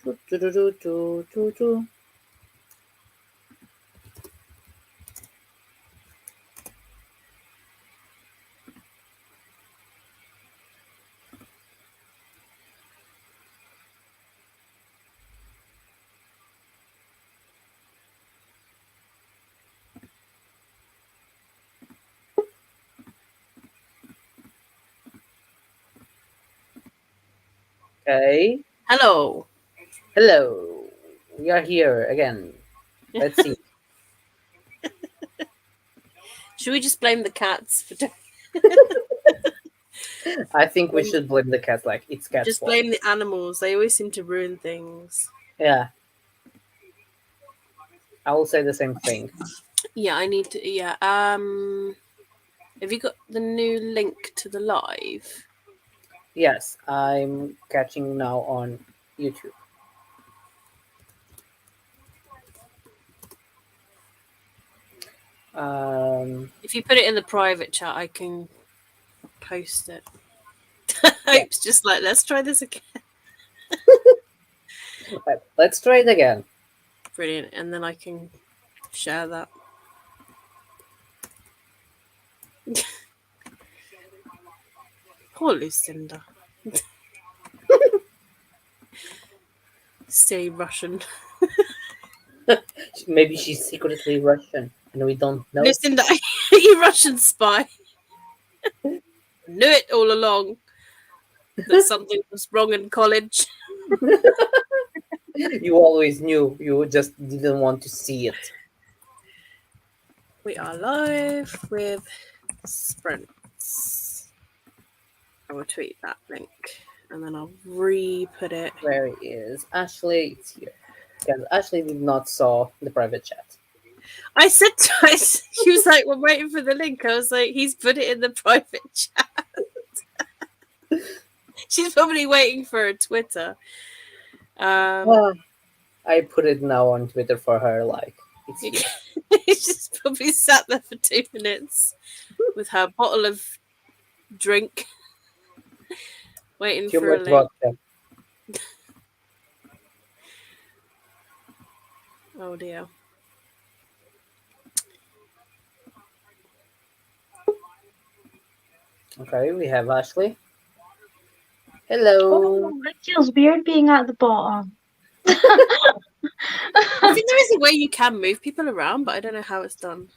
Do-do-do-do-do-do. Okay. Hello. Hello. We are here again. Let's see. Should we just blame the cats for I think we should blame the cat. Like it's cat's just fault. blame the animals? They always seem to ruin things. Yeah. I will say the same thing. Yeah, I need to. Yeah. Have you got the new link to the live? Yes, I'm catching now on YouTube. If you put it in the private chat, I can post it. Hope's just like, let's try this again. Let's try it again. Brilliant, and then I can share that. Poor Lucinda. Silly Russian. Maybe she's secretly Russian and we don't know. Lucinda, you Russian spy. Knew it all along that something was wrong in college. You always knew. You just didn't want to see it. We are live with sprints. I will tweet that link and then I'll re-put it. Where is Ashley? It's here. Because Ashley did not saw the private chat. I said twice. She was like, "We're waiting for the link." I was like, "He's put it in the private chat." She's probably waiting for a Twitter. Well, I put it now on Twitter for her. Like it's here. She's probably sat there for 2 minutes with her bottle of drink, waiting Too for a much link. vodka. Oh dear. Okay, we have Ashley. Hello. Oh, it feels weird being at the bottom. I think there is a way you can move people around, but I don't know how it's done.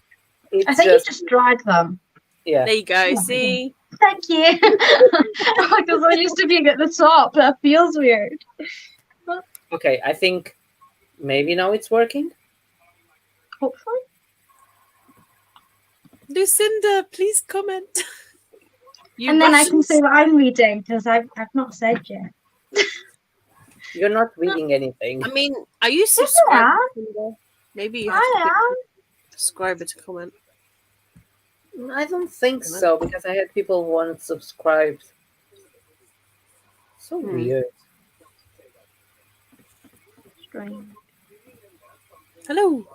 I think you just drag them. Yeah. There you go. Yeah. See? Thank you. Because I'm used to being at the top. That feels weird. Okay, I think maybe now it's working. Hopefully. Lucinda, please comment. You And then I can Russians. say what I'm reading because I've not said yet. You're not reading anything. I mean, are you Yes, I subscribed? am. Lucinda? Maybe you have to I click am. subscriber to comment. I don't think so because I had people who weren't subscribed. So weird. Strange. Hello.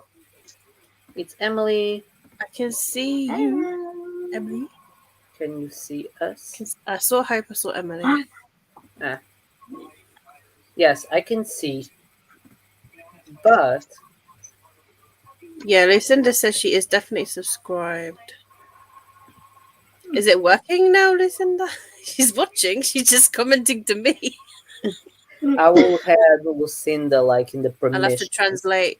It's Emily. I can see you, Emily. Can you see us? I saw Hope, I saw Emily. Yes, I can see. But Yeah, Lucinda says she is definitely subscribed. Is it working now, Lucinda? She's watching. She's just commenting to me. I will have Lucinda like in the I'll have to permission. translate.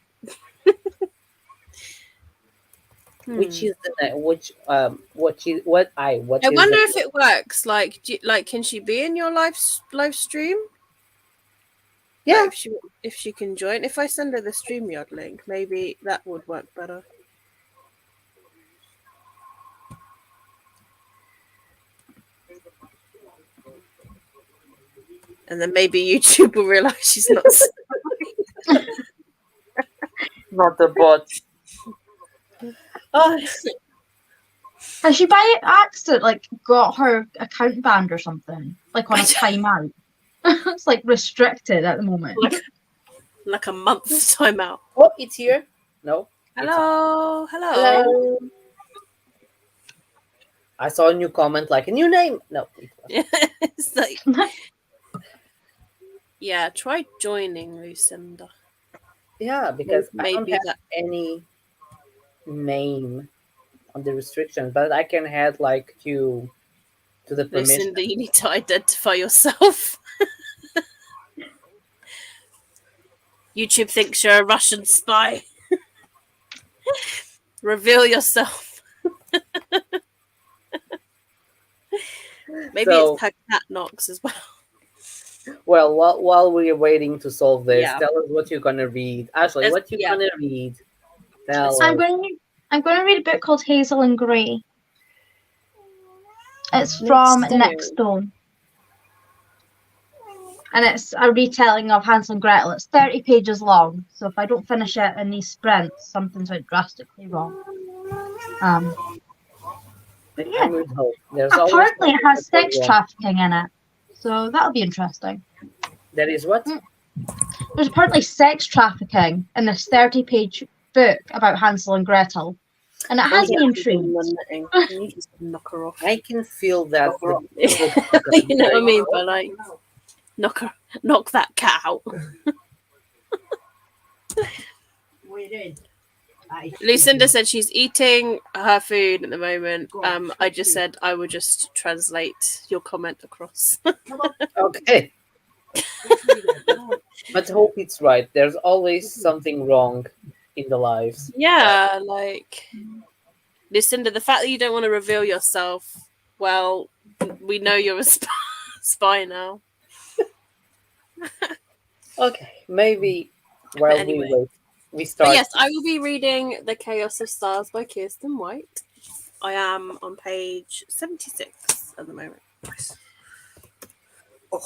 Which is the what I is wonder the, if it works. Like, can she be in your live stream? yeah. Like if she can join. If I send her the StreamYard link, maybe that would work better. And then maybe YouTube will realize she's not. Not the bot. Oh, Has she by accident got her account banned or something? Like on a timeout? It's like restricted at the moment. like a month's timeout. oh, it's here. No. Hello. Hello. I saw a new comment like a new name. No. It's like Yeah, try joining, Lucinda. Yeah, because I don't Maybe have that. any name on the restriction, but I can add like to the permission. Lucinda, you need to identify yourself. YouTube thinks you're a Russian spy. Reveal yourself. Maybe So, it's her cat knocks as well. well, while we're waiting to solve this, Yeah. tell us what you're gonna read. Ashley, what you Yeah. gonna read? Tell I'm us. going to read a book called Hazel and Grey. It's Next from Stone. Next Stone. And it's a retelling of Hansel and Gretel. It's 30 pages long, so if I don't finish it in these sprints, something's like drastically wrong. But yeah, I'm with hope. There's always apparently it something has to go sex wrong. trafficking in it, so that'll be interesting. That is what? There's apparently sex trafficking in this 30-page book about Hansel and Gretel, and it has me intrigued. You just knock her off. I can feel that. You know what I mean? But like, knock that cat out. Lucinda said she's eating her food at the moment. I just said I would just translate your comment across. Okay. But hope it's right. There's always something wrong in the lives. Yeah, like Lucinda, the fact that you don't want to reveal yourself, well, we know you're a spy now. Okay, maybe while anyway. we wait, we start. But yes, I will be reading The Chaos of Stars by Kirsten White. I am on page 76 at the moment. Oh.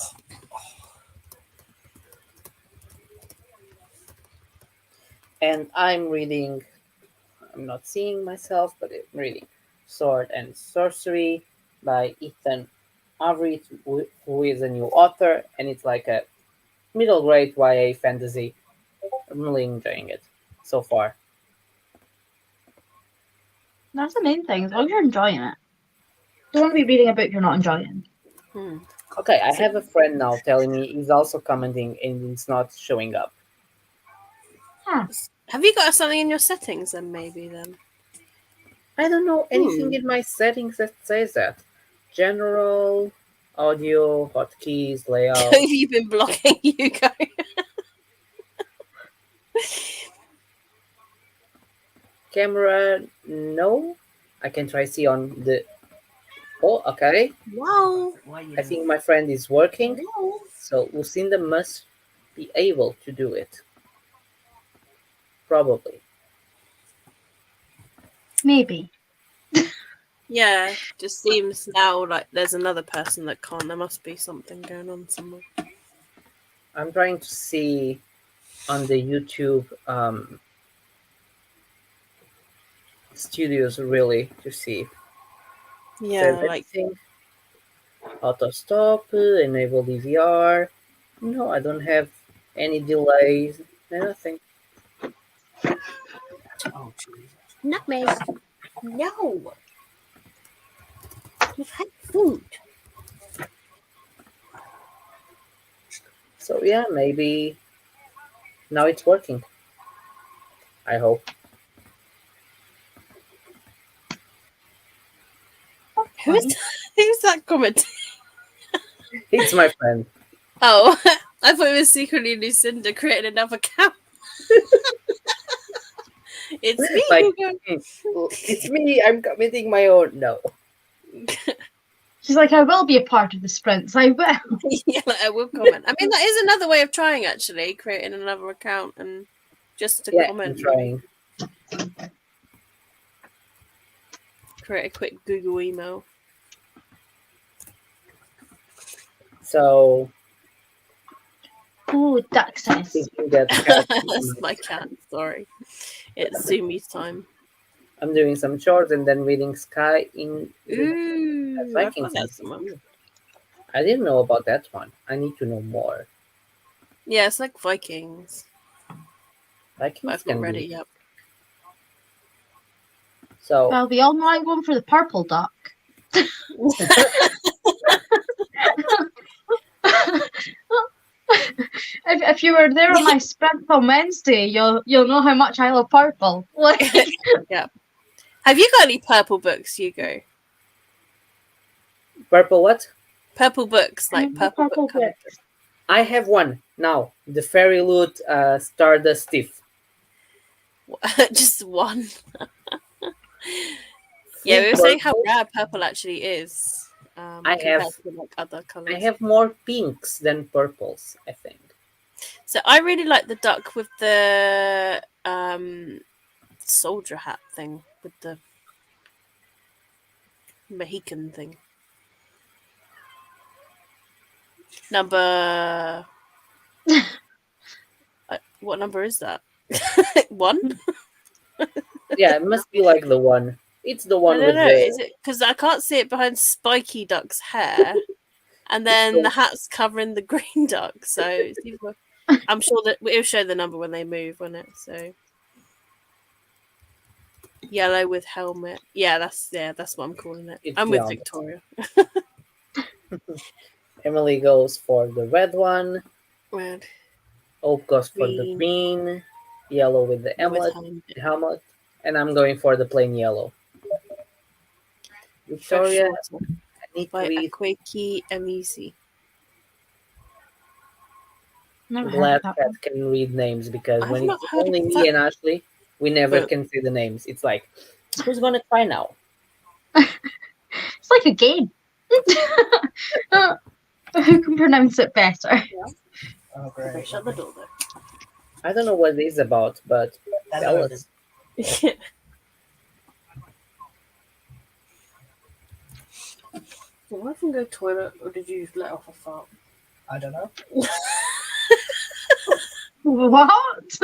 And I'm reading, I'm not seeing myself, but I'm reading Sword and Sorcery by Ethan Avery, who is a new author, and it's like a middle grade YA fantasy. I'm really enjoying it so far. That's the main thing, as long as you're enjoying it. Don't want to be reading a book you're not enjoying. Okay, I have a friend now telling me he's also commenting and it's not showing up. Have you got something in your settings then, maybe then? I don't know anything in my settings that says that. General, audio, hotkeys, layout. Have you been blocking Hugo? Camera, no. I can try see on the... Oh, okay. Wow. I think my friend is working. So Lucinda must be able to do it. Probably. Maybe. Yeah, just seems now like there's another person that can't. There must be something going on somewhere. I'm trying to see on the YouTube studios really to see. Yeah, like auto stop, enable DVR. No, I don't have any delays. Nothing. oh, nutmeg. No, you've had food. So yeah, maybe now it's working. I hope. Who's that comment? It's my friend. Oh, I thought it was secretly Lucinda creating another account. It's me. Like, it's me. I'm committing my own. No. She's like, I will be a part of the sprints. I will. Yeah, like, I will comment. I mean, that is another way of trying, actually, creating another account and just to comment. I'm trying. Create a quick Google email. So. Oh, duck says. Thinking that That's my cat. Sorry, it's Sumi's time. I'm doing some chores and then reading Sky in Ooh, Vikings. I didn't know about that one. I need to know more. Yeah, it's like Vikings. Vikings I've not read it yet. So Well, we all know I'm going for the purple duck. If you were there on my sprint on Wednesday, you'll know how much I love purple. Like, Yeah. Have you got any purple books, Hugo? Purple what? Purple books, like purple purple book covered. books. I have one now. The Fairy Loot Stardust Thief. Just one. Yeah, we were saying how rare purple actually is. Compared to like other colors. I have more pinks than purples, I think. So I really like the duck with the soldier hat thing, with the Mohican thing. Number. What number is that? 1? Yeah, it must be like the one. It's the one I don't with know. the. Is it because I can't see it behind Spiky Duck's hair, and then the hat's covering the green duck. So it's either, I'm sure that it'll show the number when they move, won't it? So yellow with helmet. Yeah, that's what I'm calling it. I'm with Victoria. Emily goes for the red one. Red. Oak goes for the green. Yellow with the helmet. And I'm going for the plain yellow. Victoria, I need by to read. Akweki Emisi. Glad Cat can read names because when it's only me and Ashley, we never can see the names. It's like, who's gonna try now? It's like a game. Who can pronounce it better? Yeah. Oh, great. Shut the door, though. I don't know what it is about, but tell us. Did I can go to the toilet, or did you let off a fart? I don't know. What?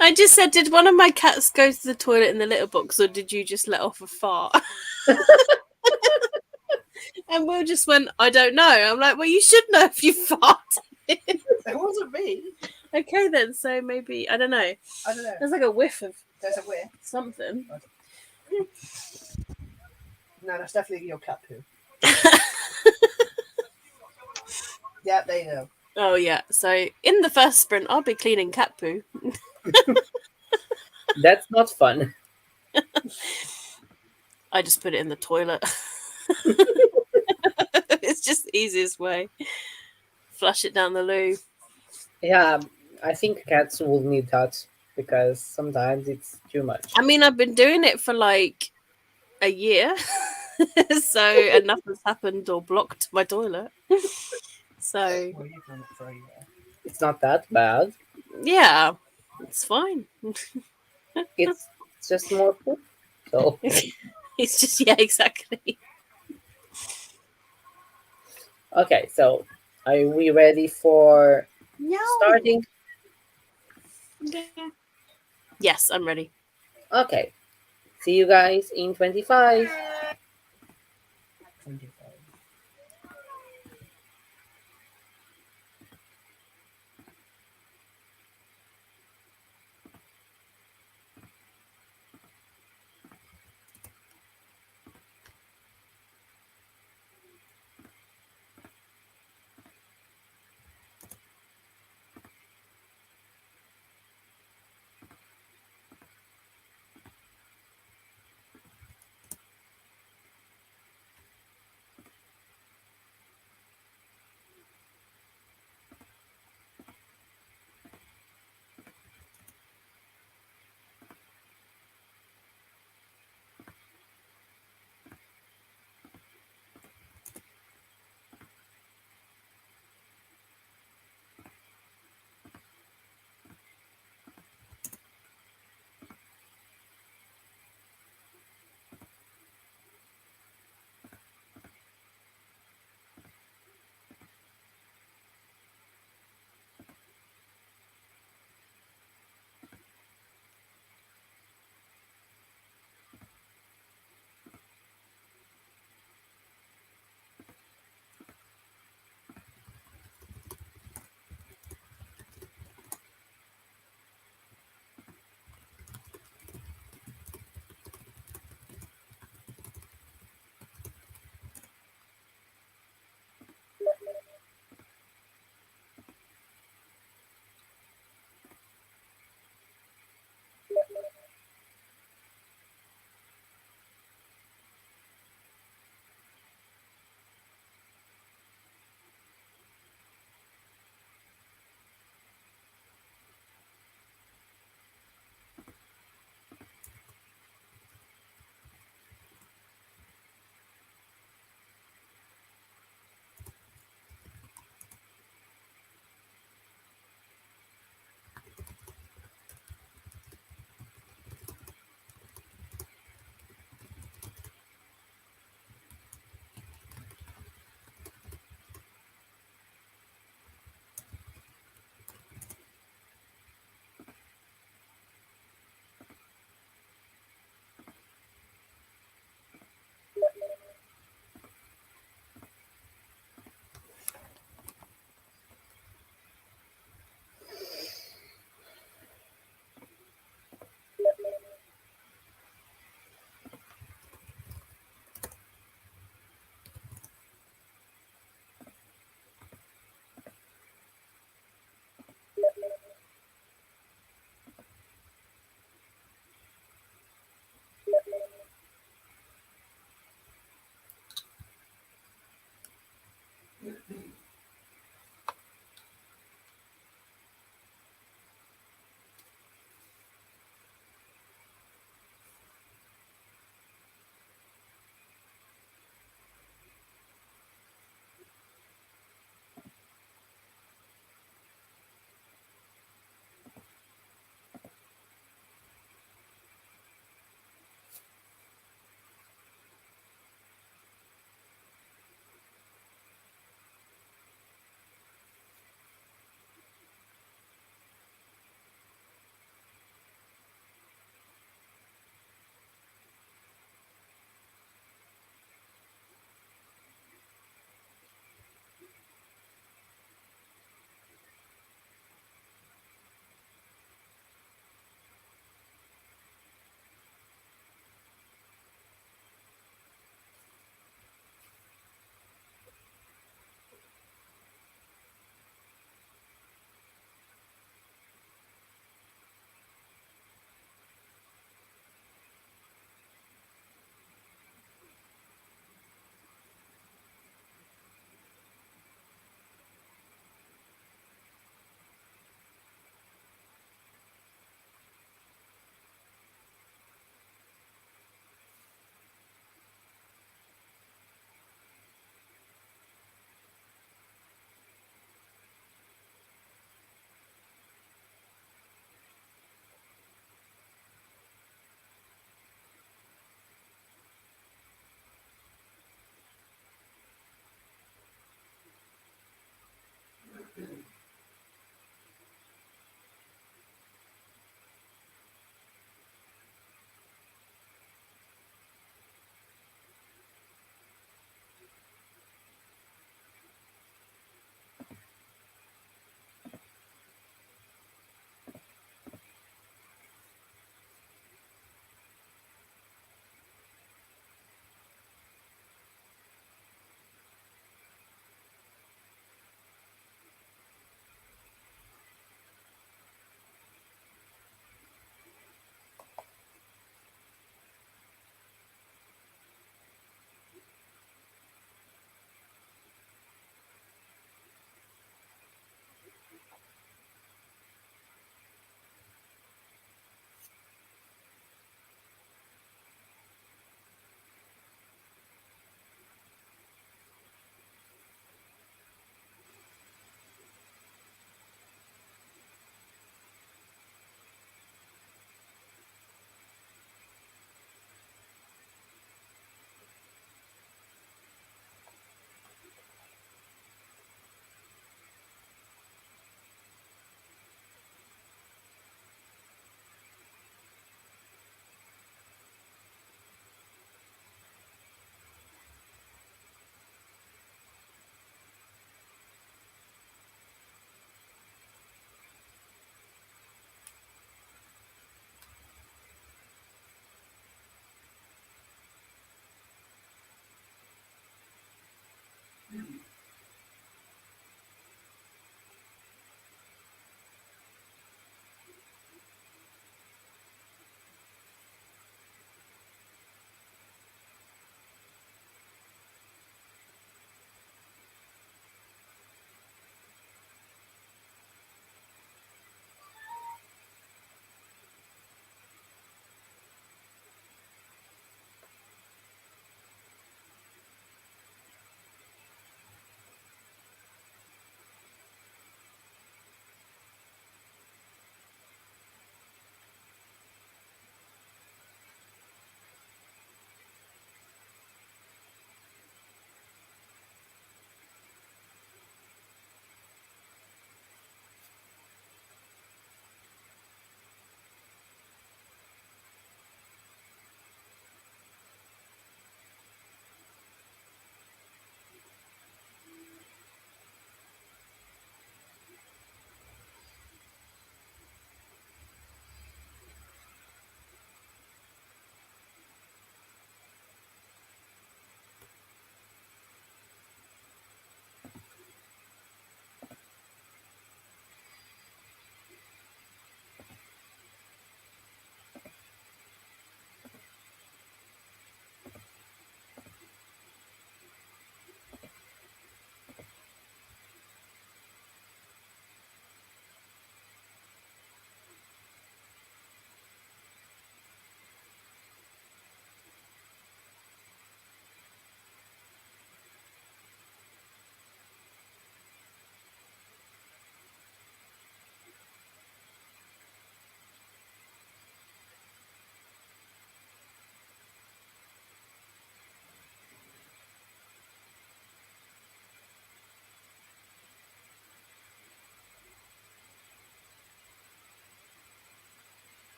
I just said, did one of my cats go to the toilet in the litter box, or did you just let off a fart? And Will just went, I don't know. I'm like, well, you should know if you farted. It wasn't me. Okay, then. So maybe, I don't know. I don't know. There's like a whiff of There's a whiff. something. No, that's definitely your cat poo. Yeah, there you go. Oh, yeah. So in the first sprint, I'll be cleaning cat poo. That's not fun. I just put it in the toilet. It's just the easiest way. Flush it down the loo. Yeah, I think cats will need that because sometimes it's too much. I mean, I've been doing it for like a year. So enough has happened or blocked my toilet. So Well, you've done it for a year. It's not that bad. Yeah, it's fine. It's just more poop. So It's just, yeah, exactly. okay, so are we ready for starting? Yes, I'm ready. Okay. See you guys in 25. 25.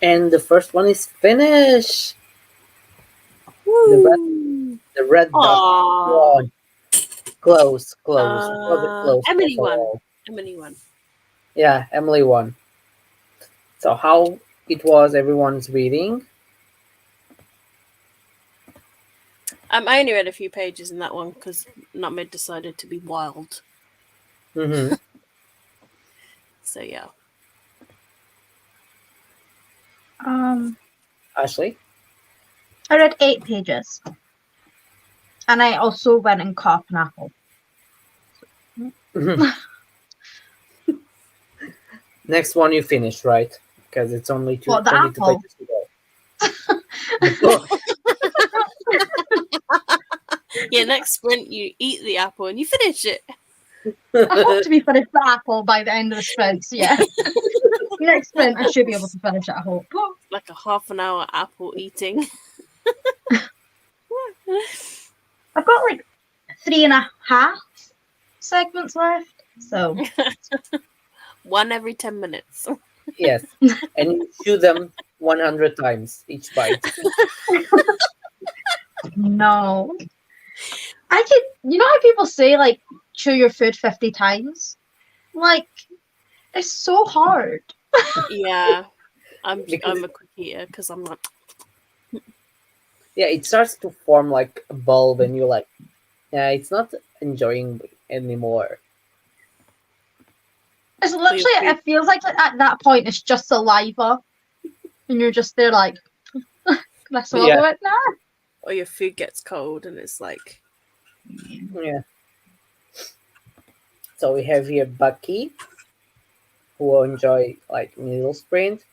And the first one is finished. Woo! The red dot Aww. won. Close. Was it close? Emily for won. all? Emily won. Yeah, Emily won. So how it was everyone's reading? I only read a few pages in that one because Nutmeg decided to be wild. Mm-hmm. So yeah. Ashley? I read 8 pages. And I also went and caught an apple. Next one you finish, right? Because it's only two, What, the only 2 apple? pages to go. The book. Yeah, next sprint you eat the apple and you finish it. I hope to be finished the apple by the end of the sprint, so yeah. Next sprint, I should be able to finish it, I hope. Like a half an hour apple eating. I've got like 3.5 segments left, so One every 10 minutes. Yes. And you chew them 100 times each bite. no. I could, you know how people say like chew your food 50 times? Like, it's so hard. Yeah. I'm Because a quick eater because I'm like, yeah, it starts to form like a bulb and you're like, yeah, it's not enjoying anymore. It's literally, it feels like at that point it's just saliva. And you're just there like, can I swallow it now? or your food gets cold and it's like, Yeah. So we have here Bucky, who will enjoy like middle sprint.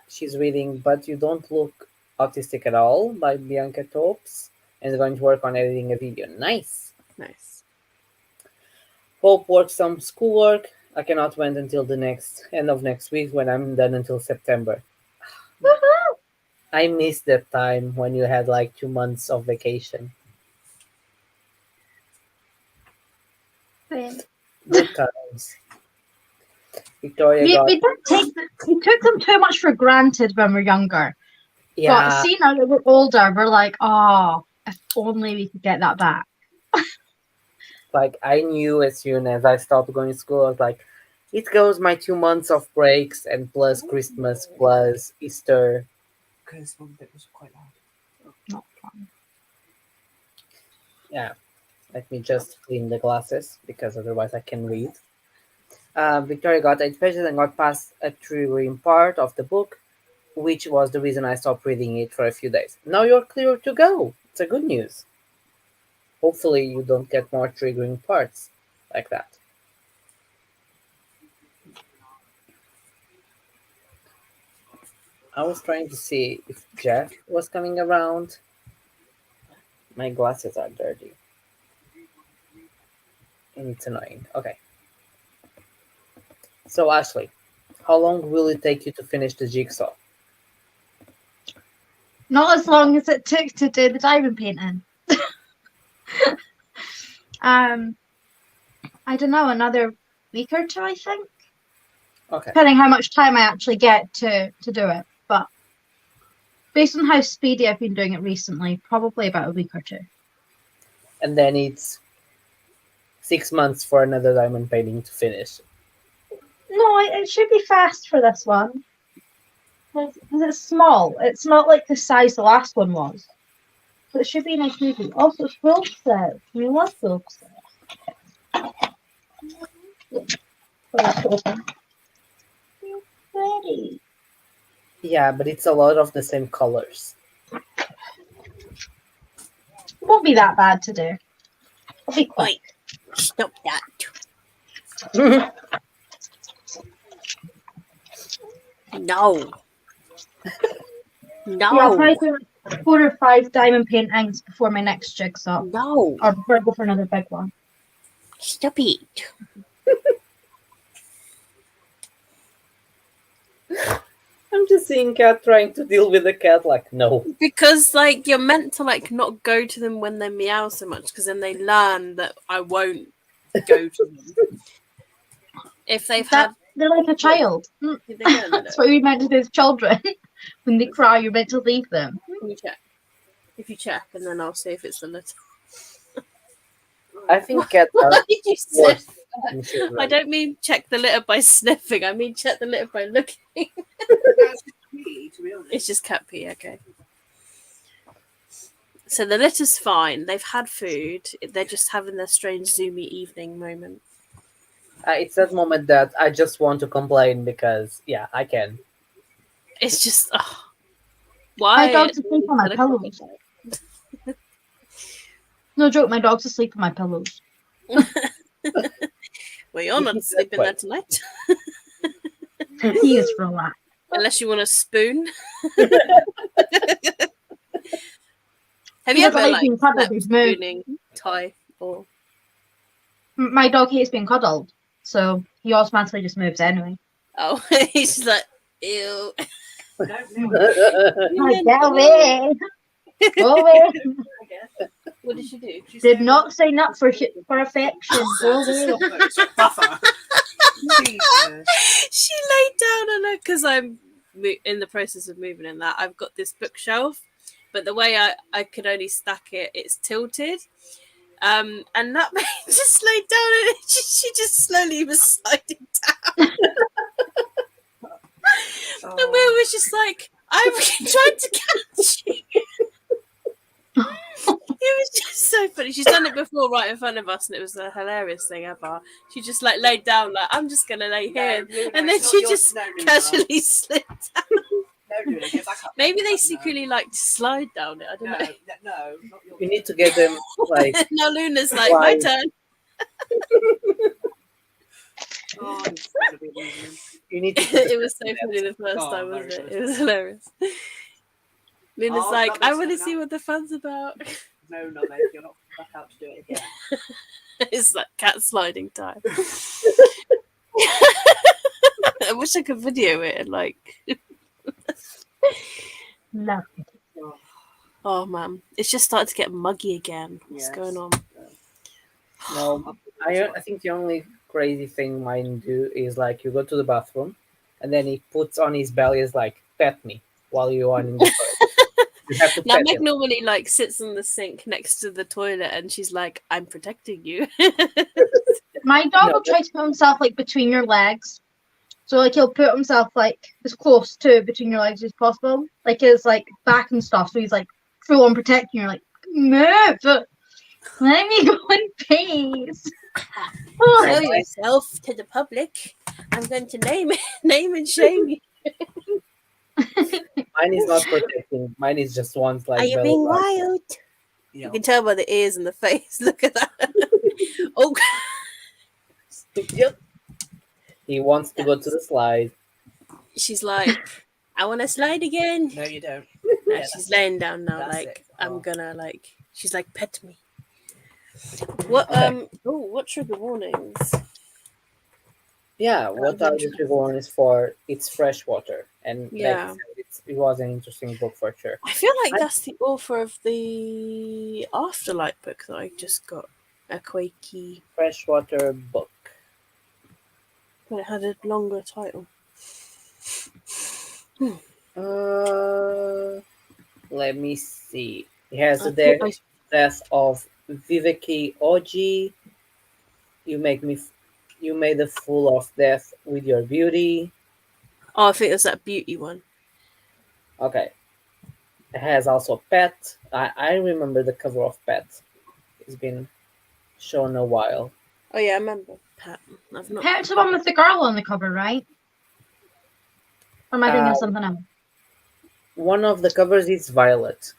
She's reading But You Don't Look Autistic at All by Bianca Topes and is going to work on editing a video. Nice. Hope works some schoolwork. I cannot wait until the end of next week when I'm done until September. Woohoo! I miss that time when you had like 2 months of vacation. Good times. Victoria We took them too much for granted when we're younger. yeah. But see, now that we're older, we're like, oh, if only we could get that back. Like I knew as soon as I stopped going to school, I was like, it goes my 2 months of breaks and plus Christmas plus Easter. Because one bit was quite loud. Not fun. Yeah, let me just clean the glasses because otherwise I can read. Victoria got 8 pages and got past a triggering part of the book, which was the reason I stopped reading it for a few days. Now you're clear to go. It's a good news. Hopefully you don't get more triggering parts like that. I was trying to see if Jeff was coming around. My glasses are dirty. And it's annoying. Okay. So Ashley, how long will it take you to finish the jigsaw? Not as long as it took to do the diamond painting. I don't know, another week or 2, I think. Okay. Depending how much time I actually get to do it. But based on how speedy I've been doing it recently, probably about a week or 2. And then it's 6 months for another diamond painting to finish. No, it should be fast for this one. Because it's small. It's not like the size the last one was. So it should be a nice movie. Also, it's full set. We love full set. Pretty. Yeah, but it's a lot of the same colors. It won't be that bad to do. It'll be quick. stop that. No. Yeah, I'll No. probably do like 4 or 5 diamond paintings before my next jigsaw. No. Or before I go for another big one. Stop it. I'm just seeing Cat trying to deal with the cat like, no. Because like you're meant to like not go to them when they meow so much, because then they learn that I won't go to them. If they've had They're like a child. Did they get a letter? That's what you're meant to do with children. When they cry, you're meant to leave them. Can you check? If you check, and then I'll see if it's a letter. I think cats are Why did you worse sniff? than children. I don't mean check the litter by sniffing. I mean check the litter by looking. That's me, to be honest. It's just cat pee, okay. So the litter's fine. They've had food. They're just having their strange zoomy evening moment. It's that moment that I just want to complain because, yeah, I can. It's just why? My dog's asleep on my pillows. No joke, my dog's asleep on my pillows. Well, you're not sleeping there tonight, He is relaxed. unless you want a spoon. Have He you doesn't ever like being cuddled, slept he's moved. spooning Ty or? My dog hates being cuddled, so he automatically just moves anyway. Oh, he's just like ew. Like, get away! Go away! What did she do? Did not sign up for affection. Go away! Buffer. Jesus. She laid down on her because I'm in the process of moving in that. I've got this bookshelf, but the way I could only stack it, it's tilted. And that man just laid down and she just slowly was sliding down. And Will was just like, I'm trying to catch you. It was just so funny. She's done it before right in front of us, and it was the hilarious thing ever. She just like laid down, like, I'm just gonna lay here, and then she just casually slid down. No, Luna, get back up. Maybe they secretly like to slide down it. I don't No, know. no, not your. You need to get them, like, Now Luna's like, Why? my turn. Oh, it's gonna be amazing. you need to It was so funny the first Oh, time, wasn't very it? It was hilarious. Luna's Oh, like, that I makes want to sense see now. what the fun's about. No, mate, you're not back out to do it again. It's like cat sliding time. I wish I could video it and like. No. Oh man, it's just started to get muggy again. What's Yes. going on? No, I think the only crazy thing mine do is like you go to the bathroom, and then he puts on his belly is like pet me while you are in the toilet. You have to Now pet Meg him. normally like sits on the sink next to the toilet and she's like, "I'm protecting you." My dog No. will try to put himself like between your legs. So like he'll put himself like as close to between your legs as possible. Like his like back and stuff. So he's like full on protecting you, like, move. Let me go in peace. Show yourself to the public. I'm going to name and shame you. Mine is not protecting. Mine is just once like. Are you belly being button. wild? Yeah. You can tell by the ears and the face. Look at that. Oh, Yep. He wants to go to the slide. she's like, I want to slide again. No, you don't. No, Yeah, she's laying down now. that's Like, it. I'm Oh. gonna like. She's like, pet me. What? Okay. Oh, what trigger warnings? Yeah, what are the trigger warnings for? It's freshwater, and Yeah. like I said, it was an interesting book for sure. I feel like that's the author of the Afterlight book that I just got. A Quakey, Freshwater book. but it had a longer title. Let me see. It has I the thought death of Viveki Oji. You made a fool of death with your beauty. I think it's that beauty one. Okay. It has also Pet. I remember the cover of Pet. It's been shown a while. Oh yeah, I remember Pat. I've not. Pet's the one with the girl on the cover, right? Or am I thinking of something else? One of the covers is Violet.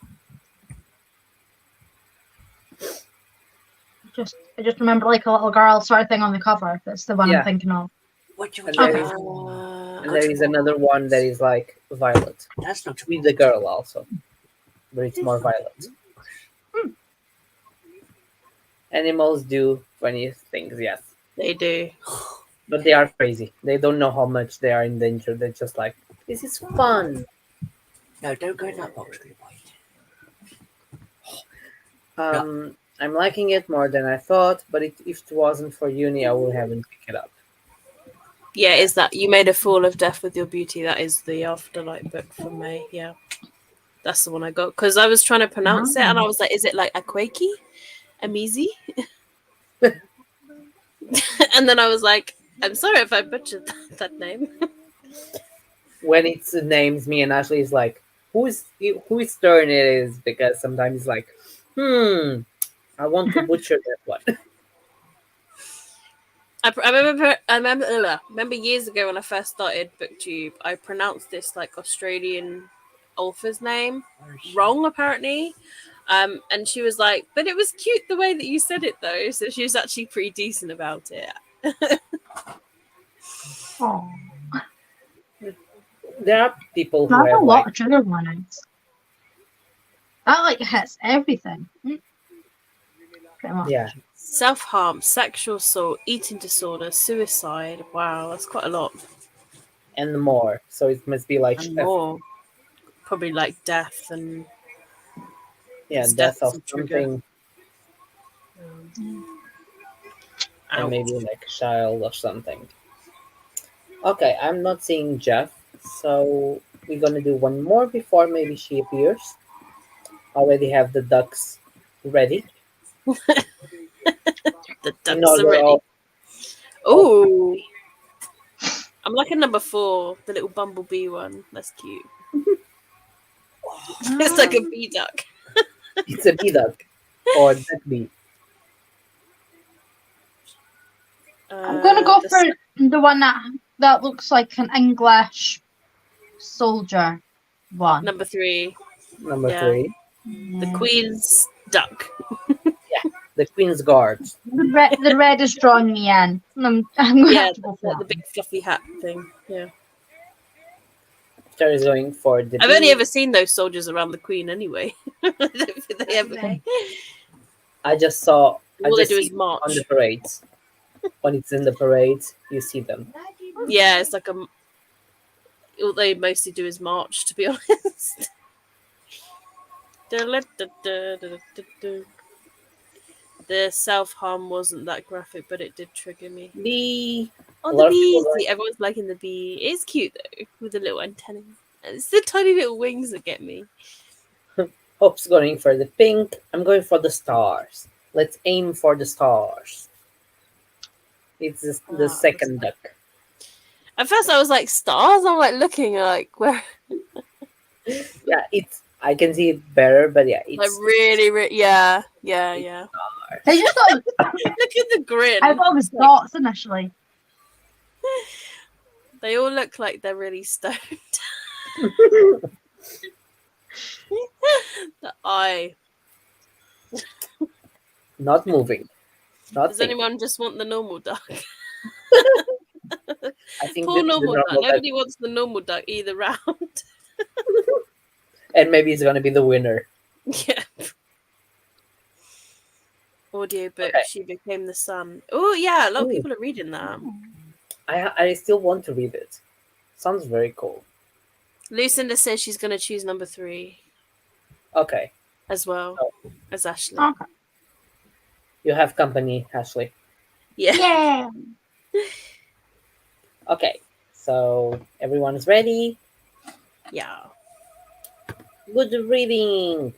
I just remember like a little girl sort of thing on the cover. That's the one Yeah. I'm thinking of. What you And Okay. there is, and there is another one that is like Violet. That's not With the girl also. But it's more Violet. Animals do funny things, yes. They do. But they are crazy. They don't know how much they are in danger. They're just like, this is fun. No, don't go in that box, good boy. I'm liking it more than I thought, but if it wasn't for uni, I would haven't picked it up. Yeah, is that You Made a Fool of Death with Your Beauty? That is the Afterlight book from May. Yeah, that's the one I got because I was trying to pronounce it and I was like, is it like Akweki? Amizi? And then I was like, I'm sorry if I butchered that name. When it's names, me and Ashley is like, whose turn it is? Because sometimes it's like, I want to butcher that one. I remember years ago when I first started booktube, I pronounced this like Australian author's name wrong apparently. And she was like, but it was cute the way that you said it though, so she was actually pretty decent about it. Oh, There are people I who have a have lot like, of trigger warnings. That like hits everything. Pretty much. yeah, Self-harm, sexual assault, eating disorder, suicide. Wow, that's quite a lot. and more. So it must be like, And more. Probably like death and yeah, death death is of a trigger. something, and Ouch. maybe like a child or something. Okay, I'm not seeing Jeff, so we're gonna do one more before maybe she appears. Already have the ducks ready The in ducks are order ready. of Oh, I'm like a number 4, the little bumblebee one. That's cute. It's like a bee duck. it's a bee duck or duck bee. I'm gonna go The for the one that looks like an English soldier one. number 3, Number yeah, 3, the queen's duck. the Queen's Guard. The red is drawing me in. I'm gonna Yeah, have to go for the that. big fluffy hat thing. Yeah, After is going for the I've only bee. ever seen those soldiers around the queen anyway. I don't think they ever. May. I just All they see do is them on the march. parades. When it's in the parade, you see them. Yeah, it's like all they mostly do is march. To be honest. The self harm wasn't that graphic, but it did trigger me. Bee. Oh, A the lot of people bee! going. See, everyone's liking the bee. It's cute though, with the little antennae. And it's the tiny little wings that get me. Hope's going for the pink. I'm going for the stars. Let's aim for the stars. It's the Ah, second duck. at first, I was like stars. I'm like looking like where, Yeah, it's. I can see it better, but yeah, like it's really, yeah. I just thought Look at the grin. I thought it was dots initially. They all look like they're really stoned. The eye. not moving. Not Does thinking. anyone just want the normal duck? I think Poor the normal duck. normal duck, Nobody wants the normal duck either round. and maybe it's gonna be the winner. Yeah. Audiobook. Okay. She Became the Sun. Oh yeah, a lot of Ooh. people are reading that. I still want to read it. Sounds very cool. Lucinda says she's going to choose number 3 Okay, as well Oh. as Ashley. Okay. you have company, Ashley. Yeah. Yeah. Okay, so everyone is ready. Yeah. Good reading.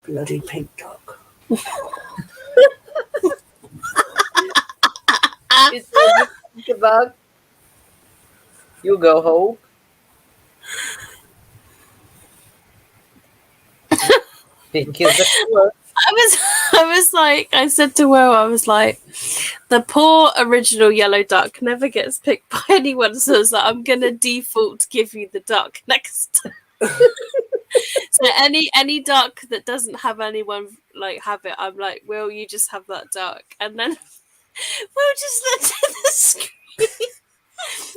Bloody pink duck. It's all you think about. You go home. Pink is the color. I said to Will, I was like, the poor original yellow duck never gets picked by anyone, so I was like, I'm gonna default give you the duck next time. So any duck that doesn't have anyone like have it, I'm like, Will, you just have that duck, and then Will just looked at the screen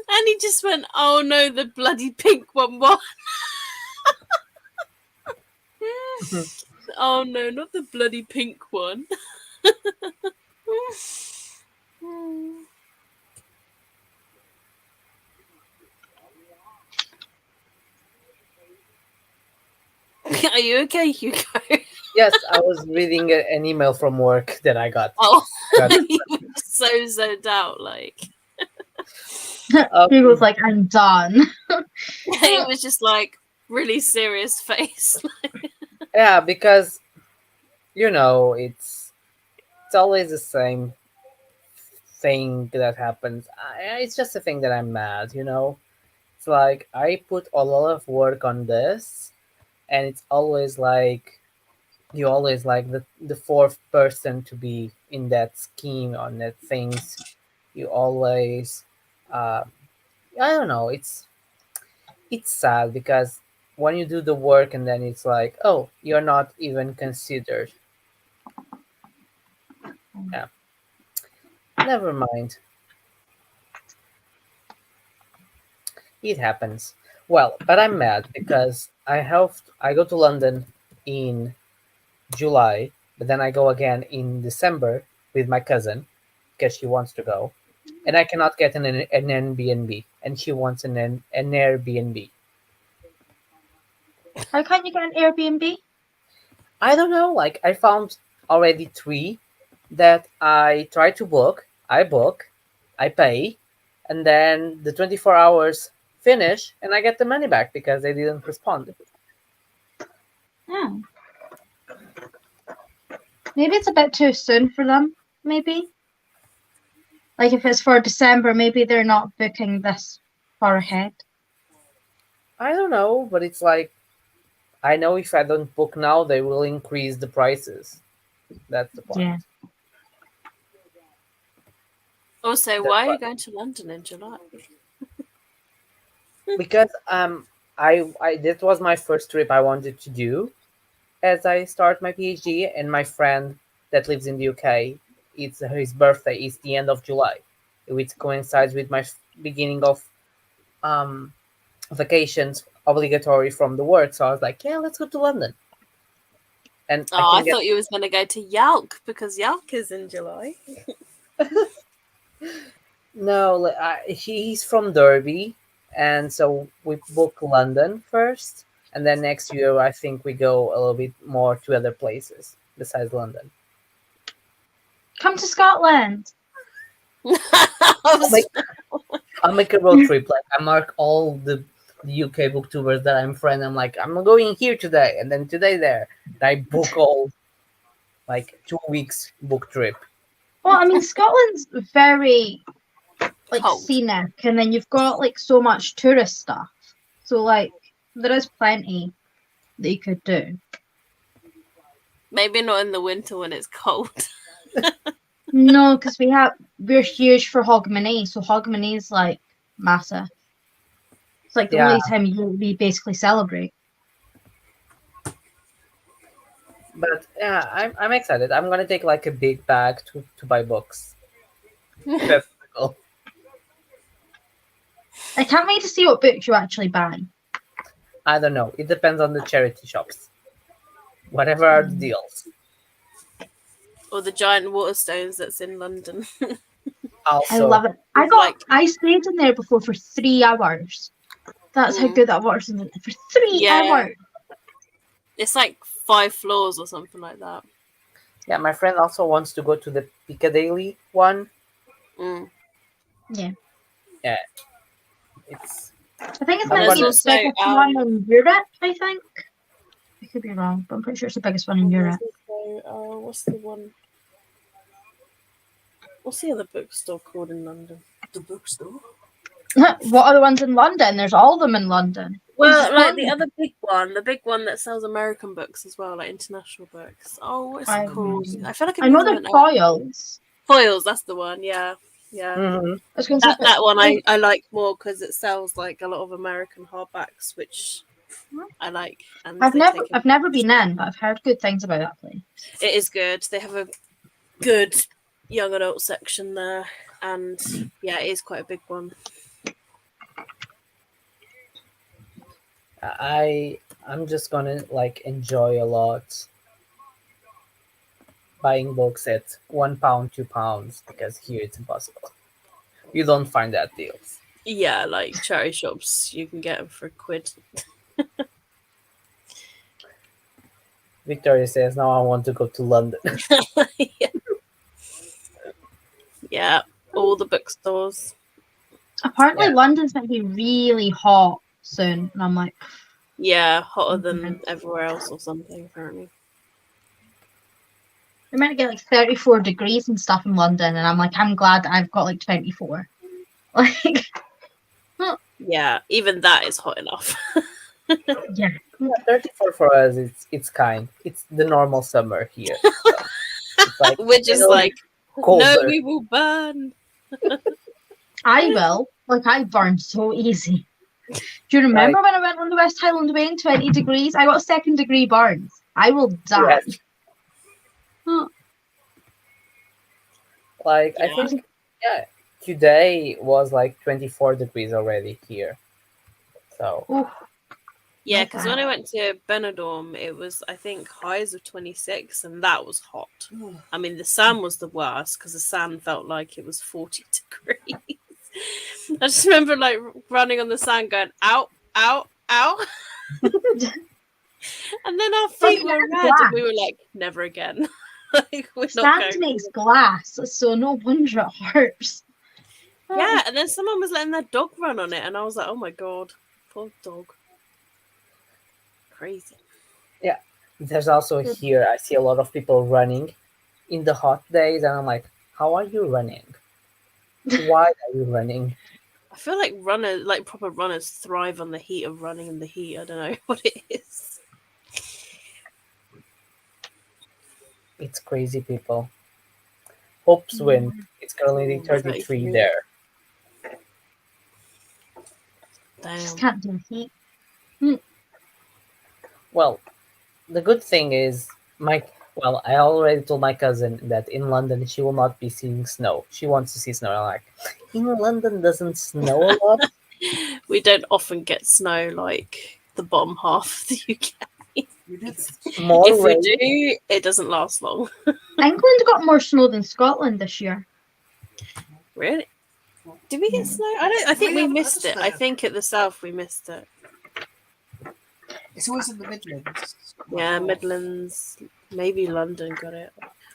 and he just went, "Oh no, the bloody pink one won." Oh no, not the bloody pink one. Are you okay, Hugo? Yes, I was reading an email from work that I got. Oh, Got it. you were so zoned out. Like He was like, I'm done. it was just like really serious face. Yeah, because it's always the same thing that happens. It's just a thing that I'm mad. It's like I put a lot of work on this, and it's always like you always like the fourth person to be in that scheme on that things. You always, uh, I don't know. It's sad because when you do the work and then it's like, oh, you're not even considered. Yeah, never mind. It happens. Well, but I'm mad because I go to London in July, but then I go again in December with my cousin because she wants to go, and I cannot get an Airbnb, and she wants an Airbnb. How can't you get an Airbnb? I don't know. Like I found already three that I try to book. I book, I pay, and then the 24 hours finish, and I get the money back because they didn't respond. Hmm. Maybe it's a bit too soon for them. Maybe. Like if it's for December, maybe they're not booking this far ahead. I don't know, but it's like I know if I don't book now, they will increase the prices. That's the point. Yeah. Also, That's why are why. you going to London in July? Because I that was my first trip I wanted to do as I start my PhD, and my friend that lives in the UK, it's his birthday is the end of July, which coincides with my beginning of um vacations obligatory from the work. So I was like, yeah, let's go to London, and I Oh, I can get thought you was going to go to Yalk because Yalk is in July. no. He's from Derby, and so we book London first, and then next year I think we go a little bit more to other places besides London. Come to Scotland. I'll make, I'll make a road trip. Like I mark all the UK booktubers that I'm friend. I'm like, I'm going here today, and then today there. And I book all like 2 weeks book trip. Well, I mean, Scotland's very like Cold. scenic, and then you've got like so much tourist stuff. So like there is plenty that you could do. Maybe not in the winter when it's cold. No, because we're huge for Hogmanay, so Hogmanay's like massive. It's like the Yeah. only time we basically celebrate. But yeah, I'm excited. I'm gonna take like a big bag to buy books. That's the goal. I can't wait to see what books you actually buy. I don't know. It depends on the charity shops. Whatever are the deals. Or the giant Waterstones that's in London. Also, I love it. I stayed in there before for 3 hours. That's how good that was for 3 hours. It's like 5 floors or something like that. Yeah, my friend also wants to go to the Piccadilly one. Mm. Yeah. Yeah. I think it's I'm meant to be gonna- the biggest one in Europe, I think. could be wrong, but I'm pretty sure it's the biggest one in Europe. What's the one? What's the other bookstore called in London? The bookstore. What are the ones in London? There's all of them in London. Well, like the other big one, the big one that sells American books as well, like international books. Oh, what's it called? I feel like I know they're foils. Foils. That's the one. Yeah, yeah. Mhm. I was going to say That one I like more because it sells like a lot of American hardbacks, which I like. And I've they never take I've never been in, but I've heard good things about that place. It is good. They have a good young adult section there, and yeah, it is quite a big one. I'm just gonna like enjoy a lot buying books at £1, £2 because here it's impossible. You don't find that deals. Yeah, like charity shops, you can get them for £1. Victoria says, "Now I want to go to London." yeah. Yeah, all the bookstores. Apparently, Yeah. London's meant to be really hot soon, and I'm like, Yeah, hotter than everywhere else or something, apparently. we're meant to get like 34 degrees and stuff in London, and I'm like, I'm glad that I've got like 24. Like, Yeah, even that is hot enough. yeah. 34 for us, it's kind. It's the normal summer here. So it's like We're just little like, colder. no, we will burn. I will. Like, I burn so easy. Do you remember when I went on the West Highland Way in 20 degrees? I got 2nd degree burns. I will die. Yes. Huh. Like Yeah. I think, yeah, today was like 24 degrees already here. So Oof. Yeah, because when I Okay. went to Benidorm, it was, I think, highs of 26, and that was hot. I mean, the sand was the worst because the sand felt like it was 40 degrees. I just remember like running on the sand going, ow, ow, ow. And then our feet were red and we were like, never again. Like, we're not Sand going. makes glass, so no wonder it hurts. Yeah, and then someone was letting their dog run on it, and I was like, oh my god, poor dog. Crazy. there's also here I see a lot of people running in the hot days, and I'm like, how are you running? Why are you running? I feel like runners, like proper runners, thrive on the heat of running in the heat. I don't know what it is. It's crazy, people. Hope's win. It's currently 33 there. Just Damn. can't do heat. Well, the good thing is, I already told my cousin that in London she will not be seeing snow. She wants to see snow. I'm like, in London doesn't snow a lot. We don't often get snow like the bottom half of the UK. We did. More If we rain. do, it doesn't last long. England got more snow than Scotland this year. Really? Did we get snow? I think We we haven't had missed it. snow. I think at the south we missed it. It's always in the Midlands. Yeah, Midlands, maybe London got it.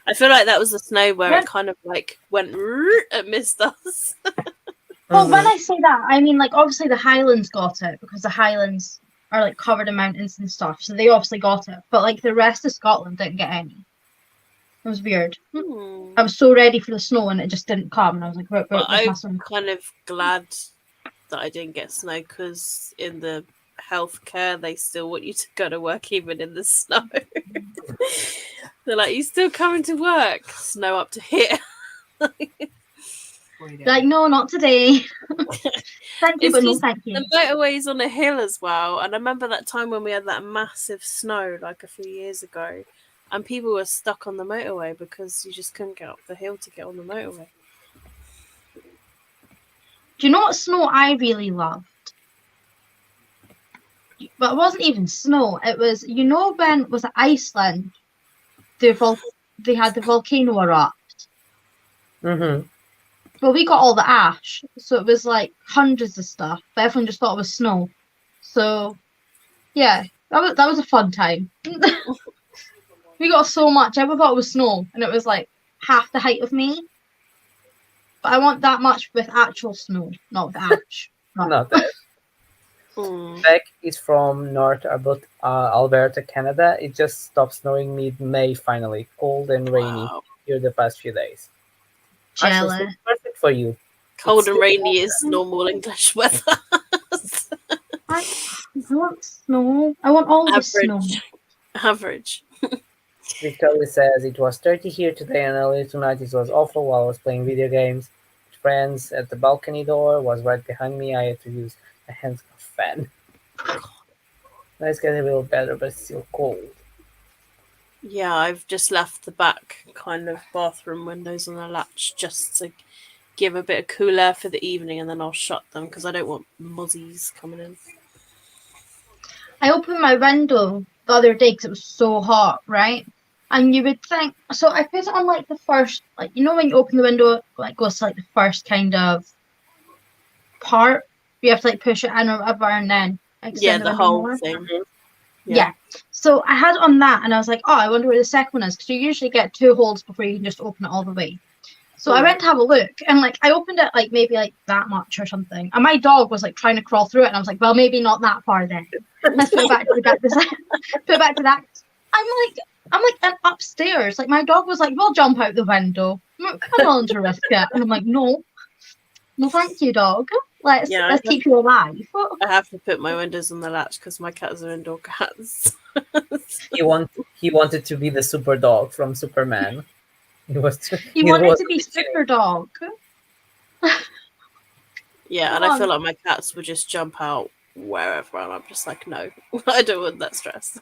I feel like that was the snow where it kind of like went and missed us. Well, when Mhm. I say that, I mean like obviously the Highlands got it because the Highlands are like covered in mountains and stuff, so they obviously got it. But like the rest of Scotland didn't get any. It was weird. I was so ready for the snow and it just didn't come, and I was like, right, But where's my I'm snow? kind of glad that I didn't get snow because in the healthcare they still want you to go to work even in the snow. They're like, you still coming to work? Snow up to here. Like, no, not today. Thank you, It's but no just thank you. the motorway's on a hill as well, and I remember that time when we had that massive snow like a few years ago, and people were stuck on the motorway because you just couldn't get up the hill to get on the motorway. Do you know what snow I really loved? But it wasn't even snow. It was, you know, when was it Iceland? They had the volcano erupt. Mhm. Well, we got all the ash, so it was like hundreds of stuff. But everyone just thought it was snow. So, yeah, that was a fun time. We got so much. Everyone thought it was snow, and it was like half the height of me. But I want that much with actual snow, not with ash. Not that. Mm. Beck is from North Alberta, Canada. It just stopped snowing mid-May finally. Cold and rainy Wow. here the past few days. Actually, so Jealous. it's perfect for you. Cold It's and still rainy is normal English weather. I want snow. I want all the snow. Average. Victoria says it was 30 here today and earlier tonight it was awful while I was playing video games with friends at the balcony door was right behind me. I had to use a hand fan. Now it's getting a little better but it's still cold. Yeah, I've just left the back kind of bathroom windows on a latch just to give a bit of cool air for the evening, and then I'll shut them because I don't want muzzies coming in. I opened my window the other day because it was so hot, right? And you would think, so I put it on like the first, like, you know, when you open the window, like goes to like the first kind of part, you have to like push it in or whatever and then extend the the window whole more. thing. Yeah. So I had it on that and I was like, oh, I wonder where the second one is because you usually get 2 holes before you can just open it all the way. So I went to have a look and like I opened it like maybe like that much or something. And my dog was like trying to crawl through it and I was like, well, maybe not that far then. Let's put it back to put it back to that. I'm like and upstairs. Like my dog was like, we'll jump out the window. I'm willing to risk it. And I'm like, no, thank you, dog. Let's keep you alive. I have to put my windows on the latch because my cats are indoor cats. He wanted to be the super dog from Superman. He wanted to be super dog. Yeah, and I feel like my cats would just jump out wherever, and I'm just like, no, I don't want that stress.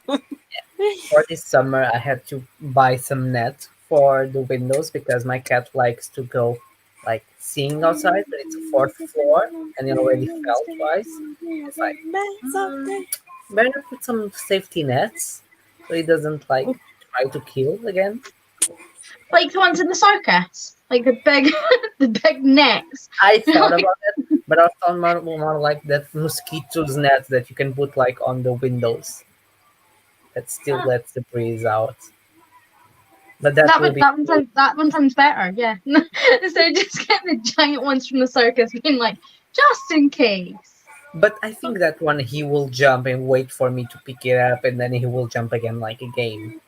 For this summer, I had to buy some net for the windows because my cat likes to go like seeing outside, but it's a 4th floor and it already fell twice. It's like better put some safety nets so he doesn't like try to kill again. Like the ones in the circus, like the big, the big nets. I thought about it, but I thought more like that mosquitoes net that you can put like on the windows. That still lets the breeze out. But that one sounds better, yeah. So just get the giant ones from the circus, being like, just in case. But I think that one he will jump and wait for me to pick it up, and then he will jump again like a game.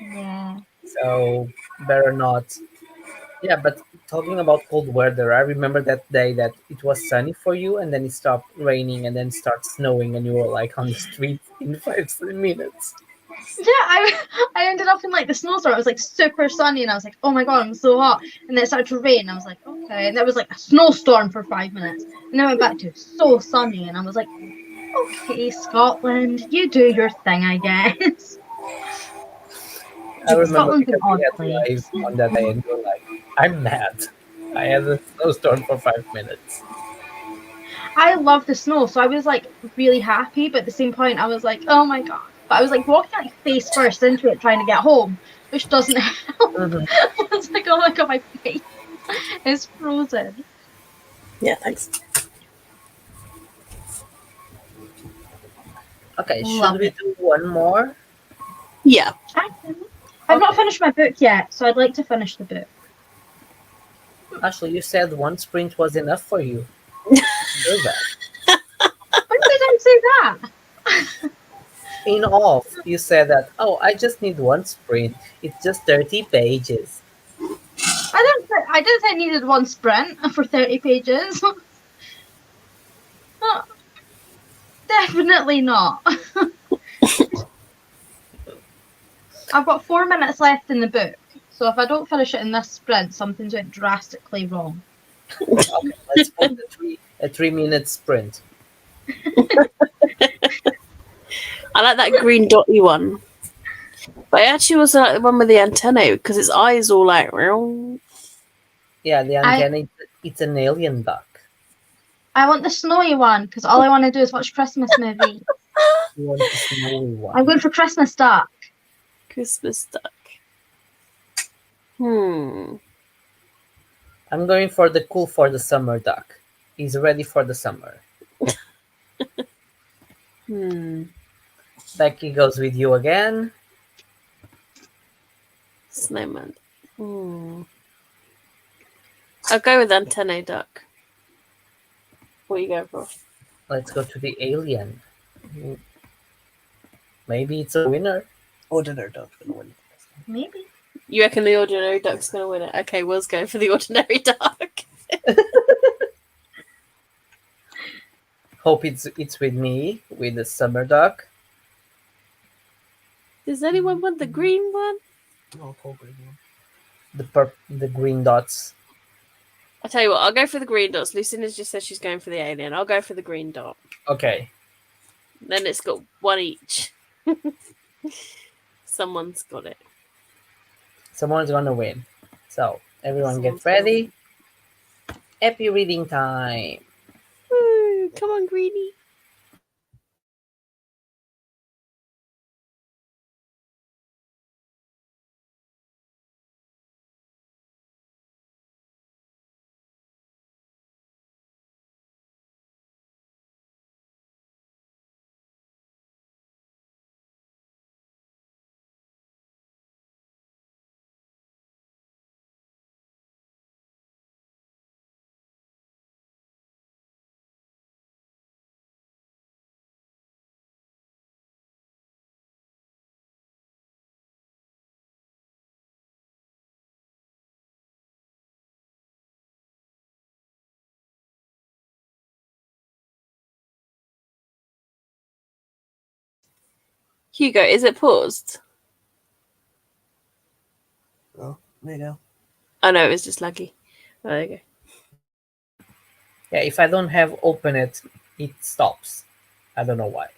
Yeah. So better not. Yeah, but talking about cold weather, I remember that day that it was sunny for you, and then it stopped raining, and then started snowing, and you were like on the street in 5 minutes. Yeah, I ended up in like the snowstorm. It was like super sunny, and I was like, oh my god, I'm so hot. And then it started to rain. I was like, okay. And there was like a snowstorm for 5 minutes, and then I went back to so sunny, and I was like, okay, Scotland, you do your thing, I guess. I remember Scotland's an because odd we had place. live on that day, and you were like, "I'm mad. I had a snowstorm for 5 minutes." I love the snow, so I was like really happy, but at the same point, I was like, oh my god. But I was like walking like face first into it, trying to get home, which doesn't help. Mhm. I was like, oh my god, my face is frozen. Yeah, thanks. Okay, Love should we it. do one more? Yeah. I've not finished my book yet, so I'd like to finish the book. Actually, you said one sprint was enough for you. Do that. When did I say that? In off, you said that. Oh, I just need one sprint. It's just 30 pages. I didn't say I needed one sprint for 30 pages. Definitely not. I've got 4 minutes left in the book, so if I don't finish it in this sprint, something's went drastically wrong. Okay, let's put a 3-minute sprint. I like that green dotty one. But I actually also like the one with the antennae because its eyes all like. Yeah, the antenna, it's an alien duck. I want the snowy one because all I want to do is watch Christmas movies. You want the snowy one. I'm going for Christmas duck. Christmas duck. I'm going for the cool for the summer duck. He's ready for the summer. Becky goes with you again. Snowman. I'll go with antennae duck. What are you going for? Let's go to the alien. Maybe it's a winner. Ordinary dog's gonna win. Maybe. You reckon the ordinary duck's going to win it? Okay, Will's going for the ordinary duck. Hope it's with me with the summer duck. Does anyone want the green one? I'll call green one. The green dots. I'll tell you what, I'll go for the green dots. Lucinda's just said she's going for the alien. I'll go for the green dot. Okay. Then it's got one each. Someone's got it. Someone's gonna win. So everyone Someone's get ready. Happy reading time. Woo, come on, Greenie. Hugo, is it paused? Oh, there you go. Oh no, it was just laggy. Oh, there you go. Yeah, if I don't have open it stops. I don't know why.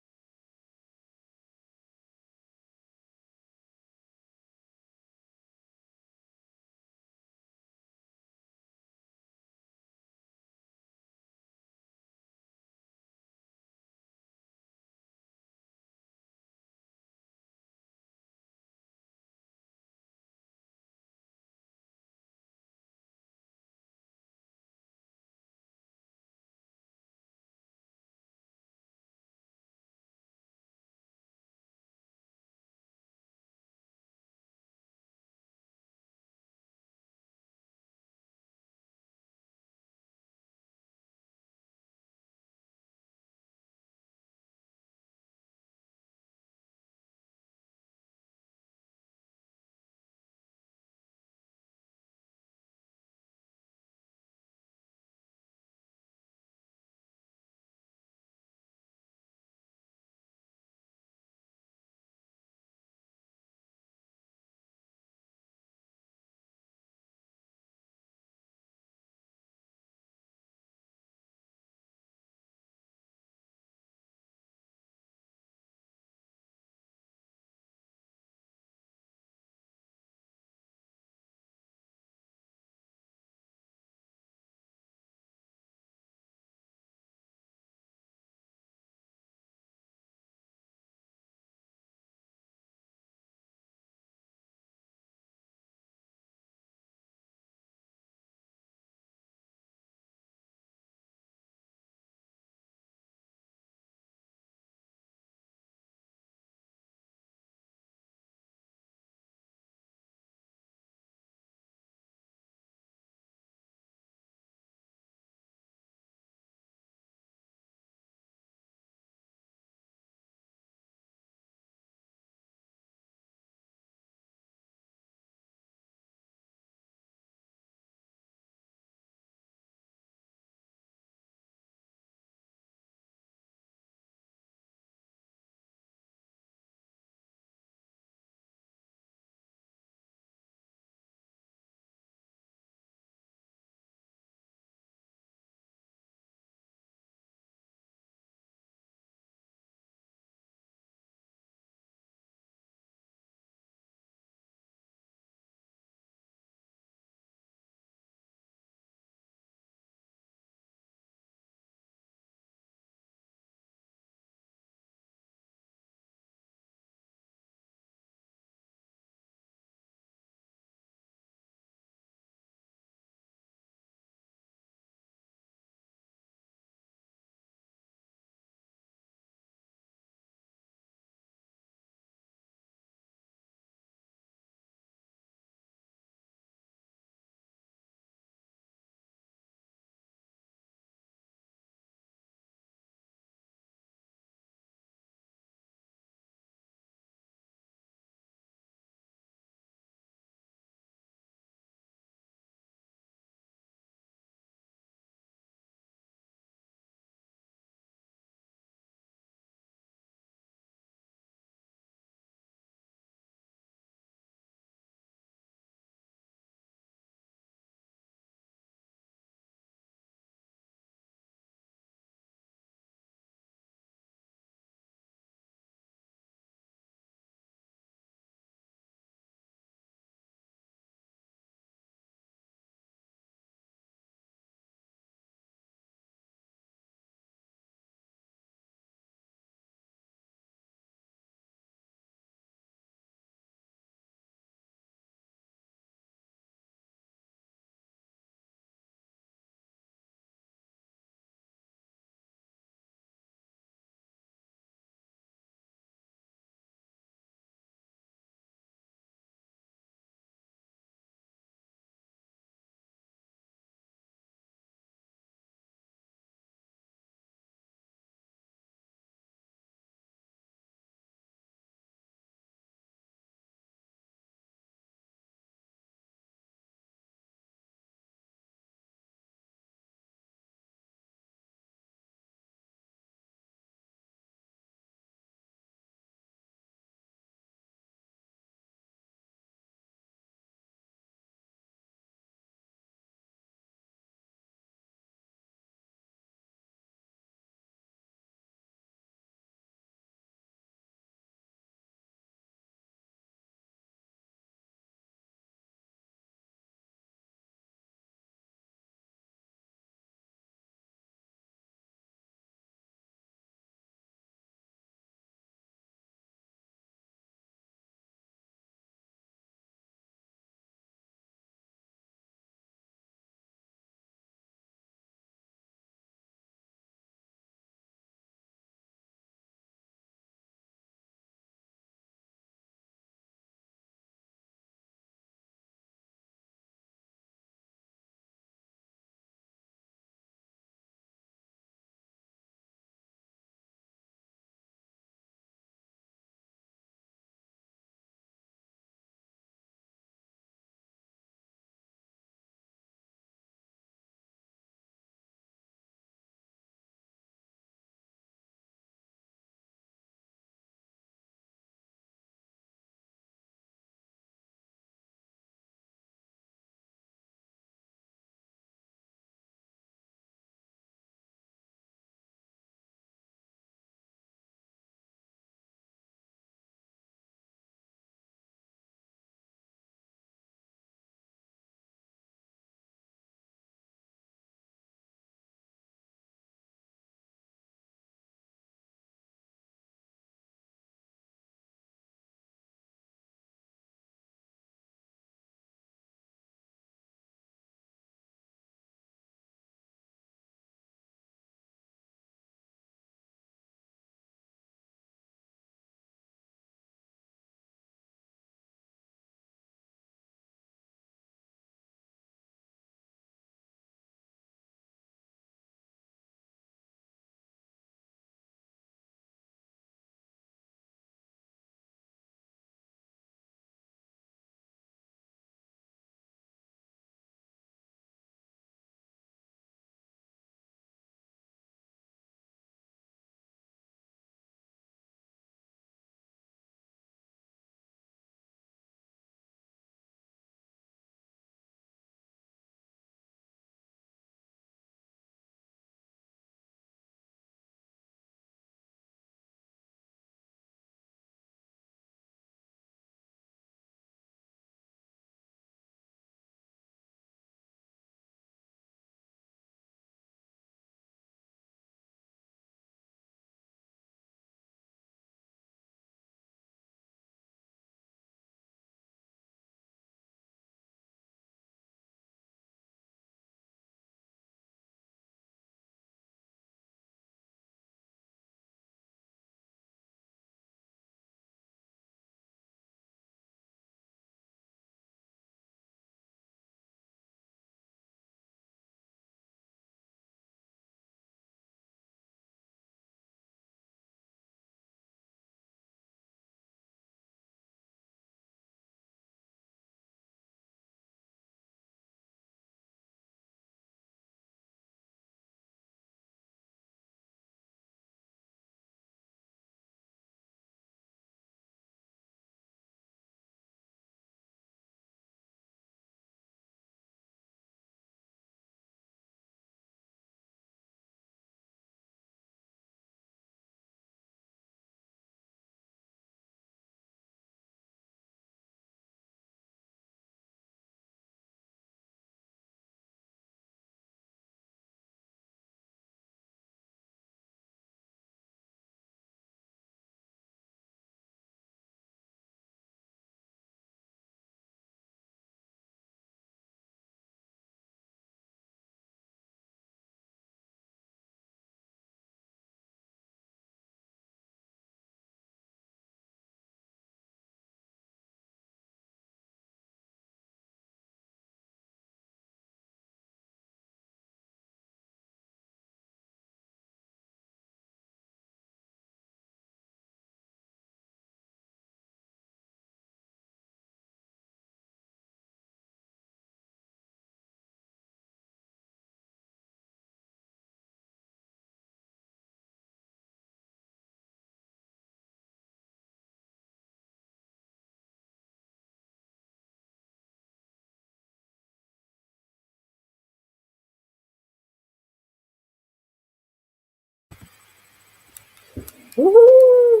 Woohoo!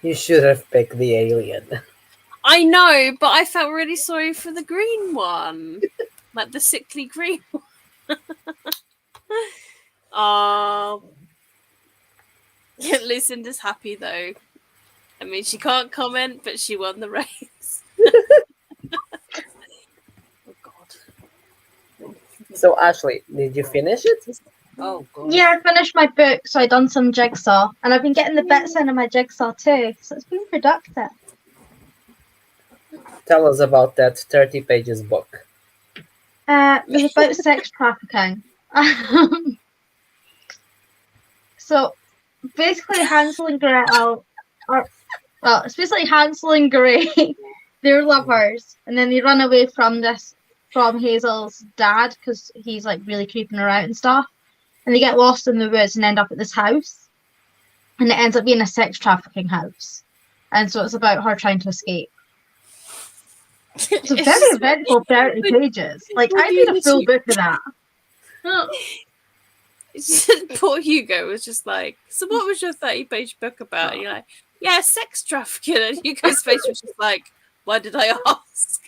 You should have picked the alien. I know, but I felt really sorry for the green one. Like the sickly green one. Oh. Lucinda's happy though. I mean, she can't comment, but she won the race. Oh, God. So, Ashley, did you finish it? Oh, God. Yeah, I finished my book, so I done some jigsaw, and I've been getting the bits out of my jigsaw too, so it's been productive. Tell us about that 30 pages book. It was about sex trafficking. So basically, Hansel and Gretel are it's basically Hansel and Gretel. They're lovers, and then they run away from Hazel's dad because he's like really creeping her out and stuff. And they get lost in the woods and end up at this house, and it ends up being a sex trafficking house. And so it's about her trying to escape. It's a very eventful 30 pages. Like, I need a full book of that. Poor Hugo was just like, so what was your 30-page book about? And you're like, yeah, sex trafficking. And Hugo's face was just like, why did I ask?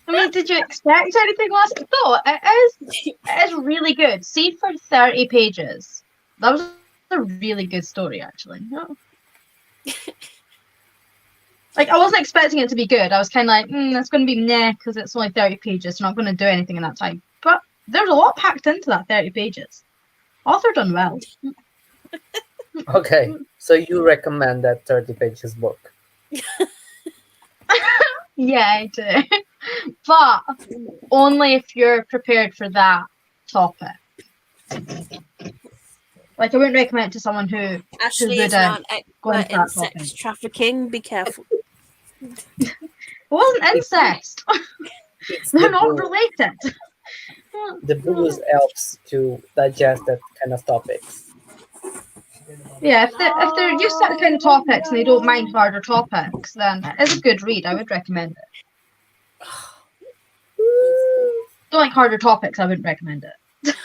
I mean, did you expect anything less? No, it is really good. See, for 30 pages, that was a really good story, actually. No. Like, I wasn't expecting it to be good. I was kind of like, it's going to be meh, because it's only 30 pages, so I'm not going to do anything in that time. But there's a lot packed into that 30 pages. Author done well. Okay, so you recommend that 30 pages book. Yeah, I do. But only if you're prepared for that topic. Like, I wouldn't recommend it to someone who Ashley would is not go an into that expert in topic. sex trafficking. Be careful. It wasn't incest. It's They're the not booze. related. The booze helps to digest that kind of topics. Yeah, if they're used to that kind of topics and they don't mind harder topics, then it's a good read. I would recommend it. Don't like harder topics, I wouldn't recommend it.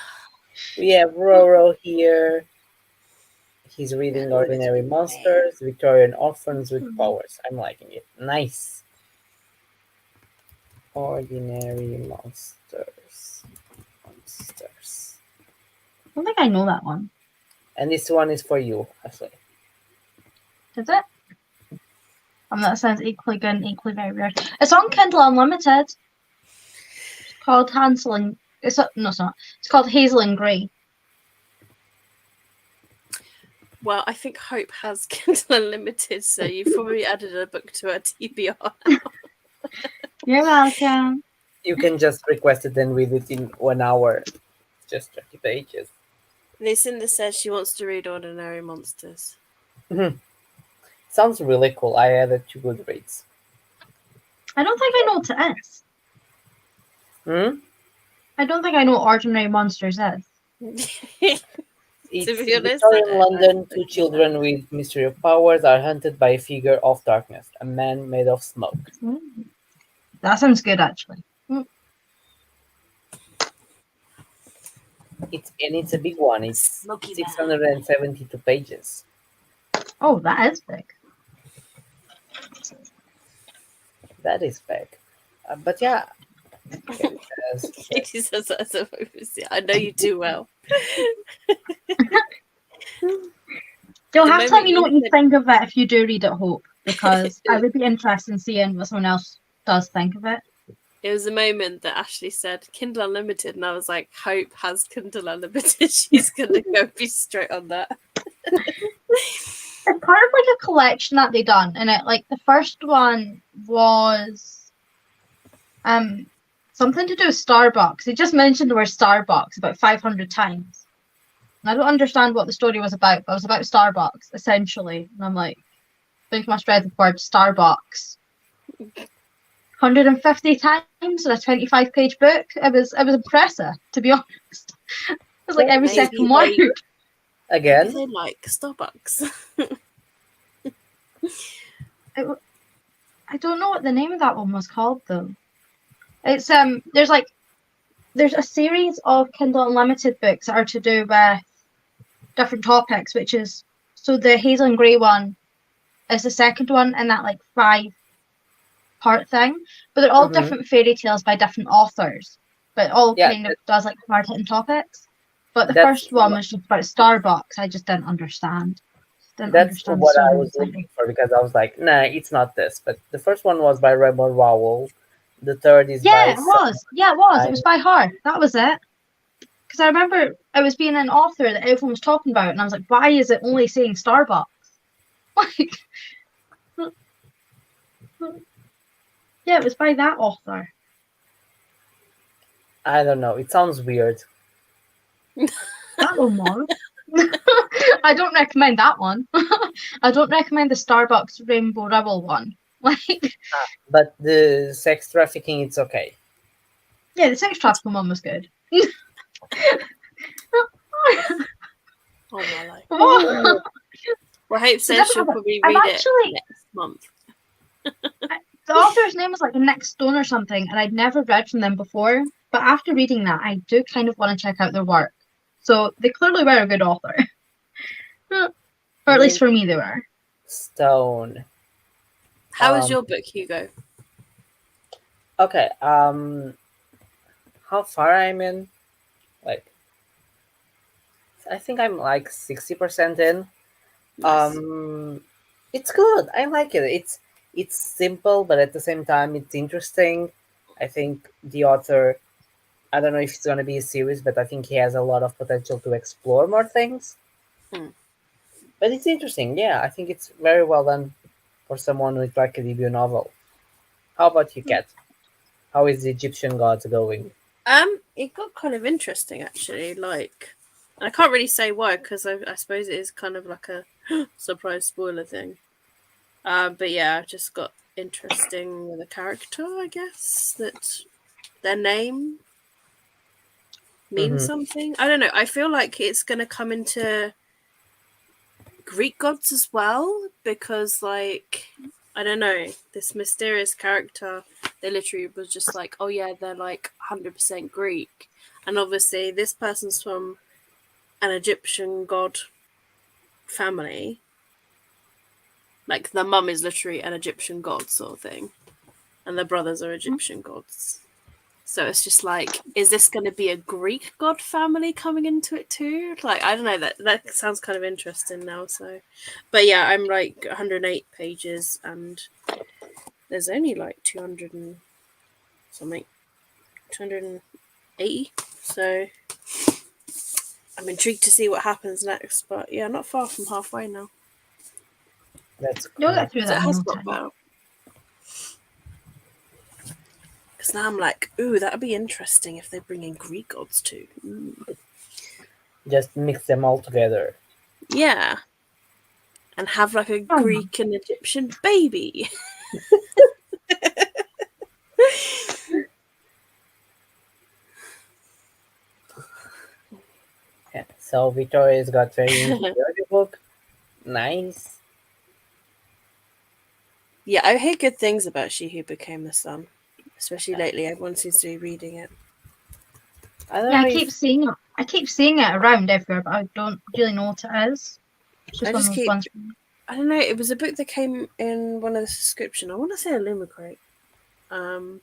We have Roro here. He's reading Ordinary Monsters, Victorian Orphans with Powers. I'm liking it. Nice. Ordinary Monsters. I don't think I know that one. And this one is for you, Ashley. Is it? That sounds equally good and equally very weird. It's on Kindle Unlimited. It's called Hansel and... it's not. It's called Hazel and Grey. Well, I think Hope has Kindle Unlimited, so you've probably added a book to her TBR. You're welcome. You can just request it and read it in 1 hour. Just 30 pages. Lucinda says she wants to read Ordinary Monsters. Sounds really cool. I added to Goodreads. I don't think I know what it is. I don't think I know what Ordinary Monsters is. It's To be honest, Victorian London. Two children with mysterious powers are hunted by a figure of darkness, a man made of smoke. That sounds good, actually. It's a big one. It's Smoky 672 pages. Oh, that is big. That is big. But yeah. Katie says that as a I know you do well. You'll The have to let moment me know you what you said- think of it if you do read it, Hope, because I would be interested in seeing what someone else does think of it. It was the moment that Ashley said Kindle Unlimited, and I was like, Hope has Kindle Unlimited. She's gonna go be straight on that. It's part of like a collection that they done, and it like the first one was something to do with Starbucks. They just mentioned the word Starbucks about 500 times. And I don't understand what the story was about, but it was about Starbucks essentially. And I'm like, I think I must read the word Starbucks 150 times in a 25-page book. It was impressive, to be honest. It was like every Maybe second word. Again? They like Starbucks. I don't know what the name of that one was called though. It's there's like there's a series of Kindle Unlimited books that are to do with different topics, which is so the Hazel and Grey one is the second one in that like 5-part thing, but they're all Mhm. different fairy tales by different authors, but all Yeah, kind of does like hard hitting topics. But the that's first one was just about Starbucks. I just didn't understand. that's Understand the what I story was slightly. looking for because I was like, nah, it's not this. But the first one was by Rebel Rowell. The third is Yeah, by it was. Yeah, it was. It I, was by her. That was it. Because I remember it was being an author that everyone was talking about, and I was like, why is it only saying Starbucks? Like, yeah, it was by that author. I don't know. It sounds weird. That one was. I don't recommend that one. I don't recommend the Starbucks Rainbow Rebel one. Like, But the sex trafficking, it's okay. yeah, the sex trafficking one was good. Oh my life. What? Well, Hope So says she'll probably read it next month. The author's name was like Nick Stone or something, and I'd never read from them before. But after reading that, I do kind of want to check out their work. So they clearly were a good author, or at least for me, they were. Stone. How is your book, Hugo? Okay. How far I'm in? Like, I think I'm like 60% in. Nice. It's good. I like it. It's simple, but at the same time, it's interesting. I think the author. I don't know if it's gonna be a series, but I think he has a lot of potential to explore more things. Hmm. But it's interesting. Yeah, I think it's very well done for someone with like a debut novel. How about you, Kat? How is the Egyptian gods going? It got kind of interesting actually. Like, I can't really say why because I suppose it is kind of like a surprise spoiler thing. But yeah, I just got interesting with a character. I guess that their name means Mm-hmm. something. I don't know. I feel like it's gonna come into Greek gods as well because, like, I don't know, this mysterious character. They literally was just like, oh yeah, they're like 100% Greek, and obviously this person's from an Egyptian god family. Like the mum is literally an Egyptian god sort of thing, and the brothers are Egyptian gods. So it's just like, is this going to be a Greek god family coming into it too? Like, I don't know. That sounds kind of interesting now. So, but yeah, I'm like 108 pages, and there's only like 200 and something, 280. So I'm intrigued to see what happens next. But yeah, not far from halfway now. That's You'll cool. get through So that it in has no got time. better. Because now I'm like, ooh, that'd be interesting if they bring in Greek gods too. Just mix them all together. Yeah. And have like a Oh, Greek and Egyptian baby. Yeah. So Victoria's got very into the audiobook. Nice. Yeah, I hear good things about She Who Became the Sun. Especially lately, everyone seems to be reading it. I don't yeah, know I keep if seeing it. I keep seeing it around everywhere, but I don't really know what it is. It's just I one just of those keep... ones. I don't know, it was a book that came in one of the subscription. I want to say a Lumicrate. I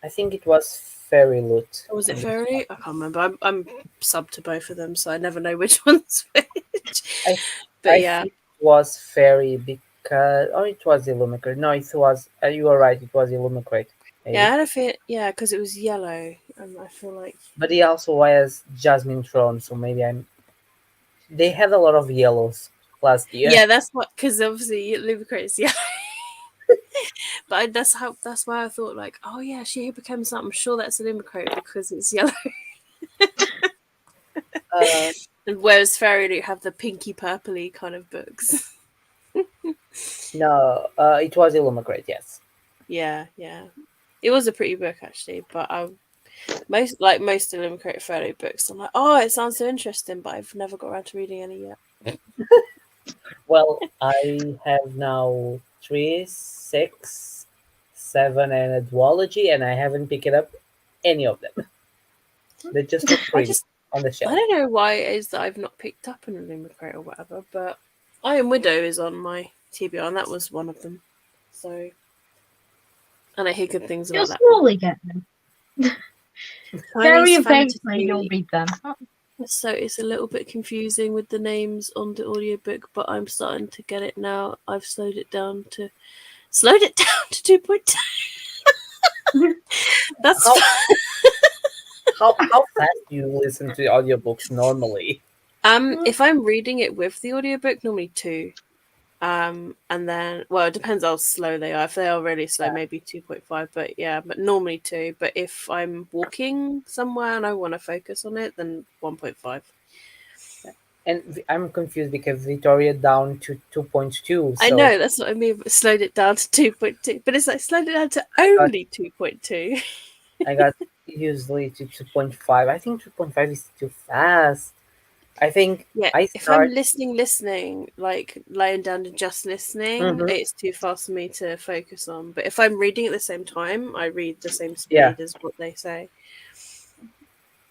think it was Fairy Loot. Or was it Fairy? I can't remember. I'm subbed to both of them, so I never know which one's which. But I yeah. think it was Fairy because it was Illumicrate. No, it was you were right, it was Illumicrate. Yeah, I had a fear. Yeah, because it was yellow, and I feel like. But he also has Jasmine Throne, so maybe I'm. They had a lot of yellows last year. Yeah, that's what. Because obviously Lumicrate is yellow. But that's why I thought like, oh yeah, She Became something. I'm sure that's a Lumicrate because it's yellow. And whereas Fairy Loot have the pinky purpley kind of books. No, it was Illumicrate, yes. Yeah. It was a pretty book actually, but most Lumicrate Fairy Loot books, I'm like, oh, it sounds so interesting, but I've never got around to reading any yet. Well, I have now 3, 6, 7, and a duology, and I haven't picked up any of them. They just look pretty on the I shelf. don't know why it is that I've not picked up an Illumicrate or whatever, but Iron Widow is on my TBR, and that was one of them. So, and I hear good things You'll about that. slowly get them. Very Chinese eventually you'll fantasy. read them. So it's a little bit confusing with the names on the audiobook, but I'm starting to get it now. I've slowed it down to 2.2. That's How, how fast do you listen to audiobooks normally? if I'm reading it with the audiobook, normally 2. And then, well, it depends how slow they are. If they are really slow, maybe 2.5. But normally 2. But if I'm walking somewhere and I want to focus on it, then 1.5. And I'm confused because Victoria down to 2.2. So I know, that's what I mean. But slowed it down to 2.2. But it's like slowed it down to only 2.2. I got usually to 2.5. I think 2.5 is too fast. I think Yeah, I if I'm start. listening, like lying down and just listening, Mhm. it's too fast for me to focus on. But if I'm reading at the same time, I read the same speed Yeah. as what they say.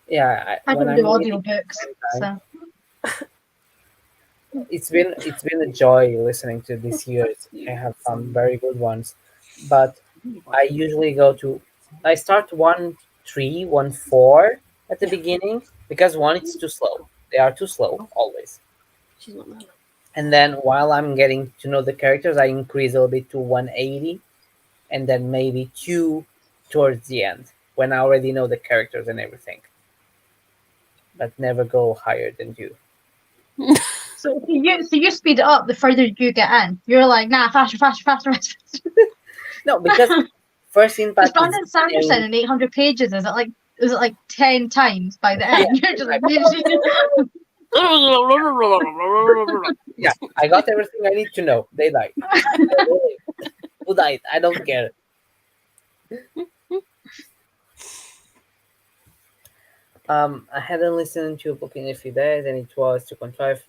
Yeah, I when don't I'm do reading audiobooks, at the same time, so it's been a joy listening to these years. I have some very good ones, but I usually I start 1.3, 1.4 at the beginning because one it's too slow. They are too slow always. She's not there. And then while I'm getting to know the characters, I increase a little bit to 180, and then maybe 2 towards the end when I already know the characters and everything. But never go higher than 2. you speed it up the further you get in. You're like, nah, faster, faster, faster, faster. No, because first Because impact is Brandon Sanderson in 800 pages is it like 10 times by the end? You're just like, yeah, I got everything I need to know. They died. Who died? I don't care. I hadn't listened to a book in a few days, and it was 2.5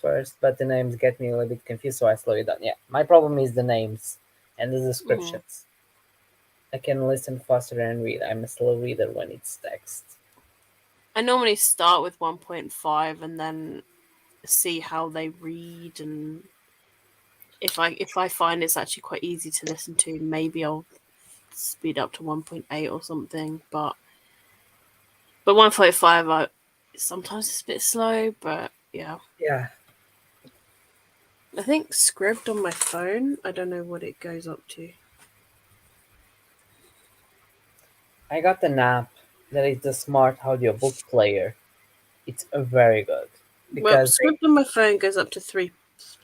first, but the names get me a little bit confused, so I slow it down. Yeah, my problem is the names and the descriptions. I can listen faster and read. I'm a slow reader when it's text. I normally start with 1.5 and then see how they read, and if I find it's actually quite easy to listen to, maybe I'll speed up to 1.8 or something. But 1.5, sometimes it's a bit slow, but yeah. Yeah. I think scribd on my phone. I don't know what it goes up to. I got an app that is the smart audiobook player. It's very good Well, because scribd on my phone goes up to 3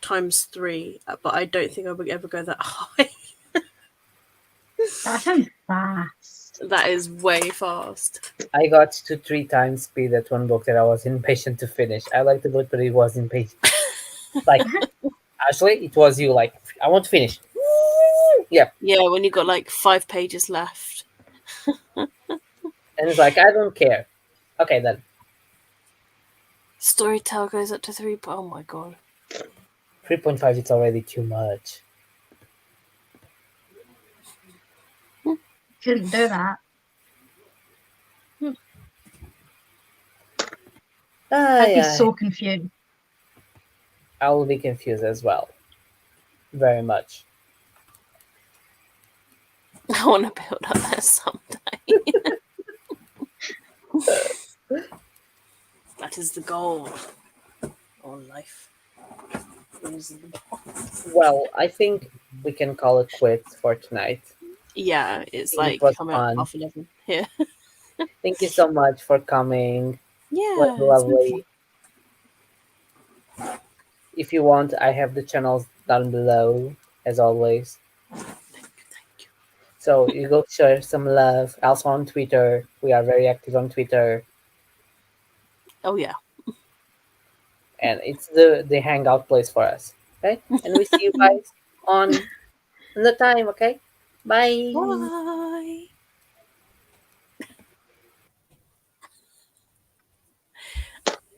times 3, but I don't think I would ever go that high. that sounds fast. That is way fast. I got to 3 times speed at one book that I was impatient to finish. I liked the book, but it was impatient. Like, actually, it was you. Like, I want to finish. Yeah, Yeah, when you got like 5 pages left. and it's like I don't care. Okay, then Storytell goes up to 3. Oh my god. 3.5. It's already too much. Shouldn't do that. I'd be so confused. I will be confused as well. Very much. I want to build up there someday. That is the goal. Or life. Well, I think we can call it quits for tonight. Yeah, it's It like was coming up fun. 11:30. Yeah. Thank you so much for coming. Yeah. It was it's been lovely. If you want, I have the channels down below, as always. Thank you. So you go share some love. Also on Twitter. We are very active on Twitter. Oh yeah. And it's the hangout place for us. Okay? And we see you guys on the time, okay? Bye. Bye.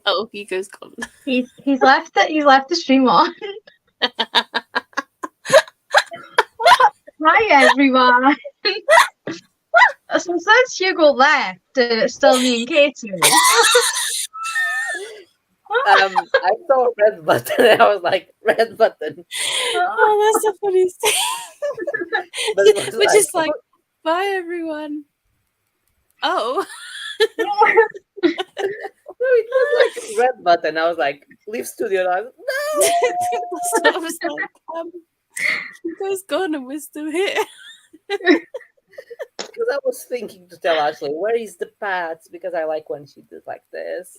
Oh, Hugo's gone. He's left it. He's left the stream on. Hi everyone. So since Hugo left, it's still me and Katie. I saw a red button and I was like, red button. Oh, that's the funniest thing. But it was Which is like, bye everyone. Oh. no, it was like red button. I was like, leave studio. And I was So I was like, Hugo's gone and we're still here. because I was thinking to tell Ashley, where is the pats? Because I like when she did like this.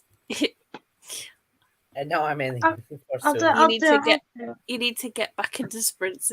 And now I'm in I'll for do- soon. I'll need do to it. You need to get back into sprints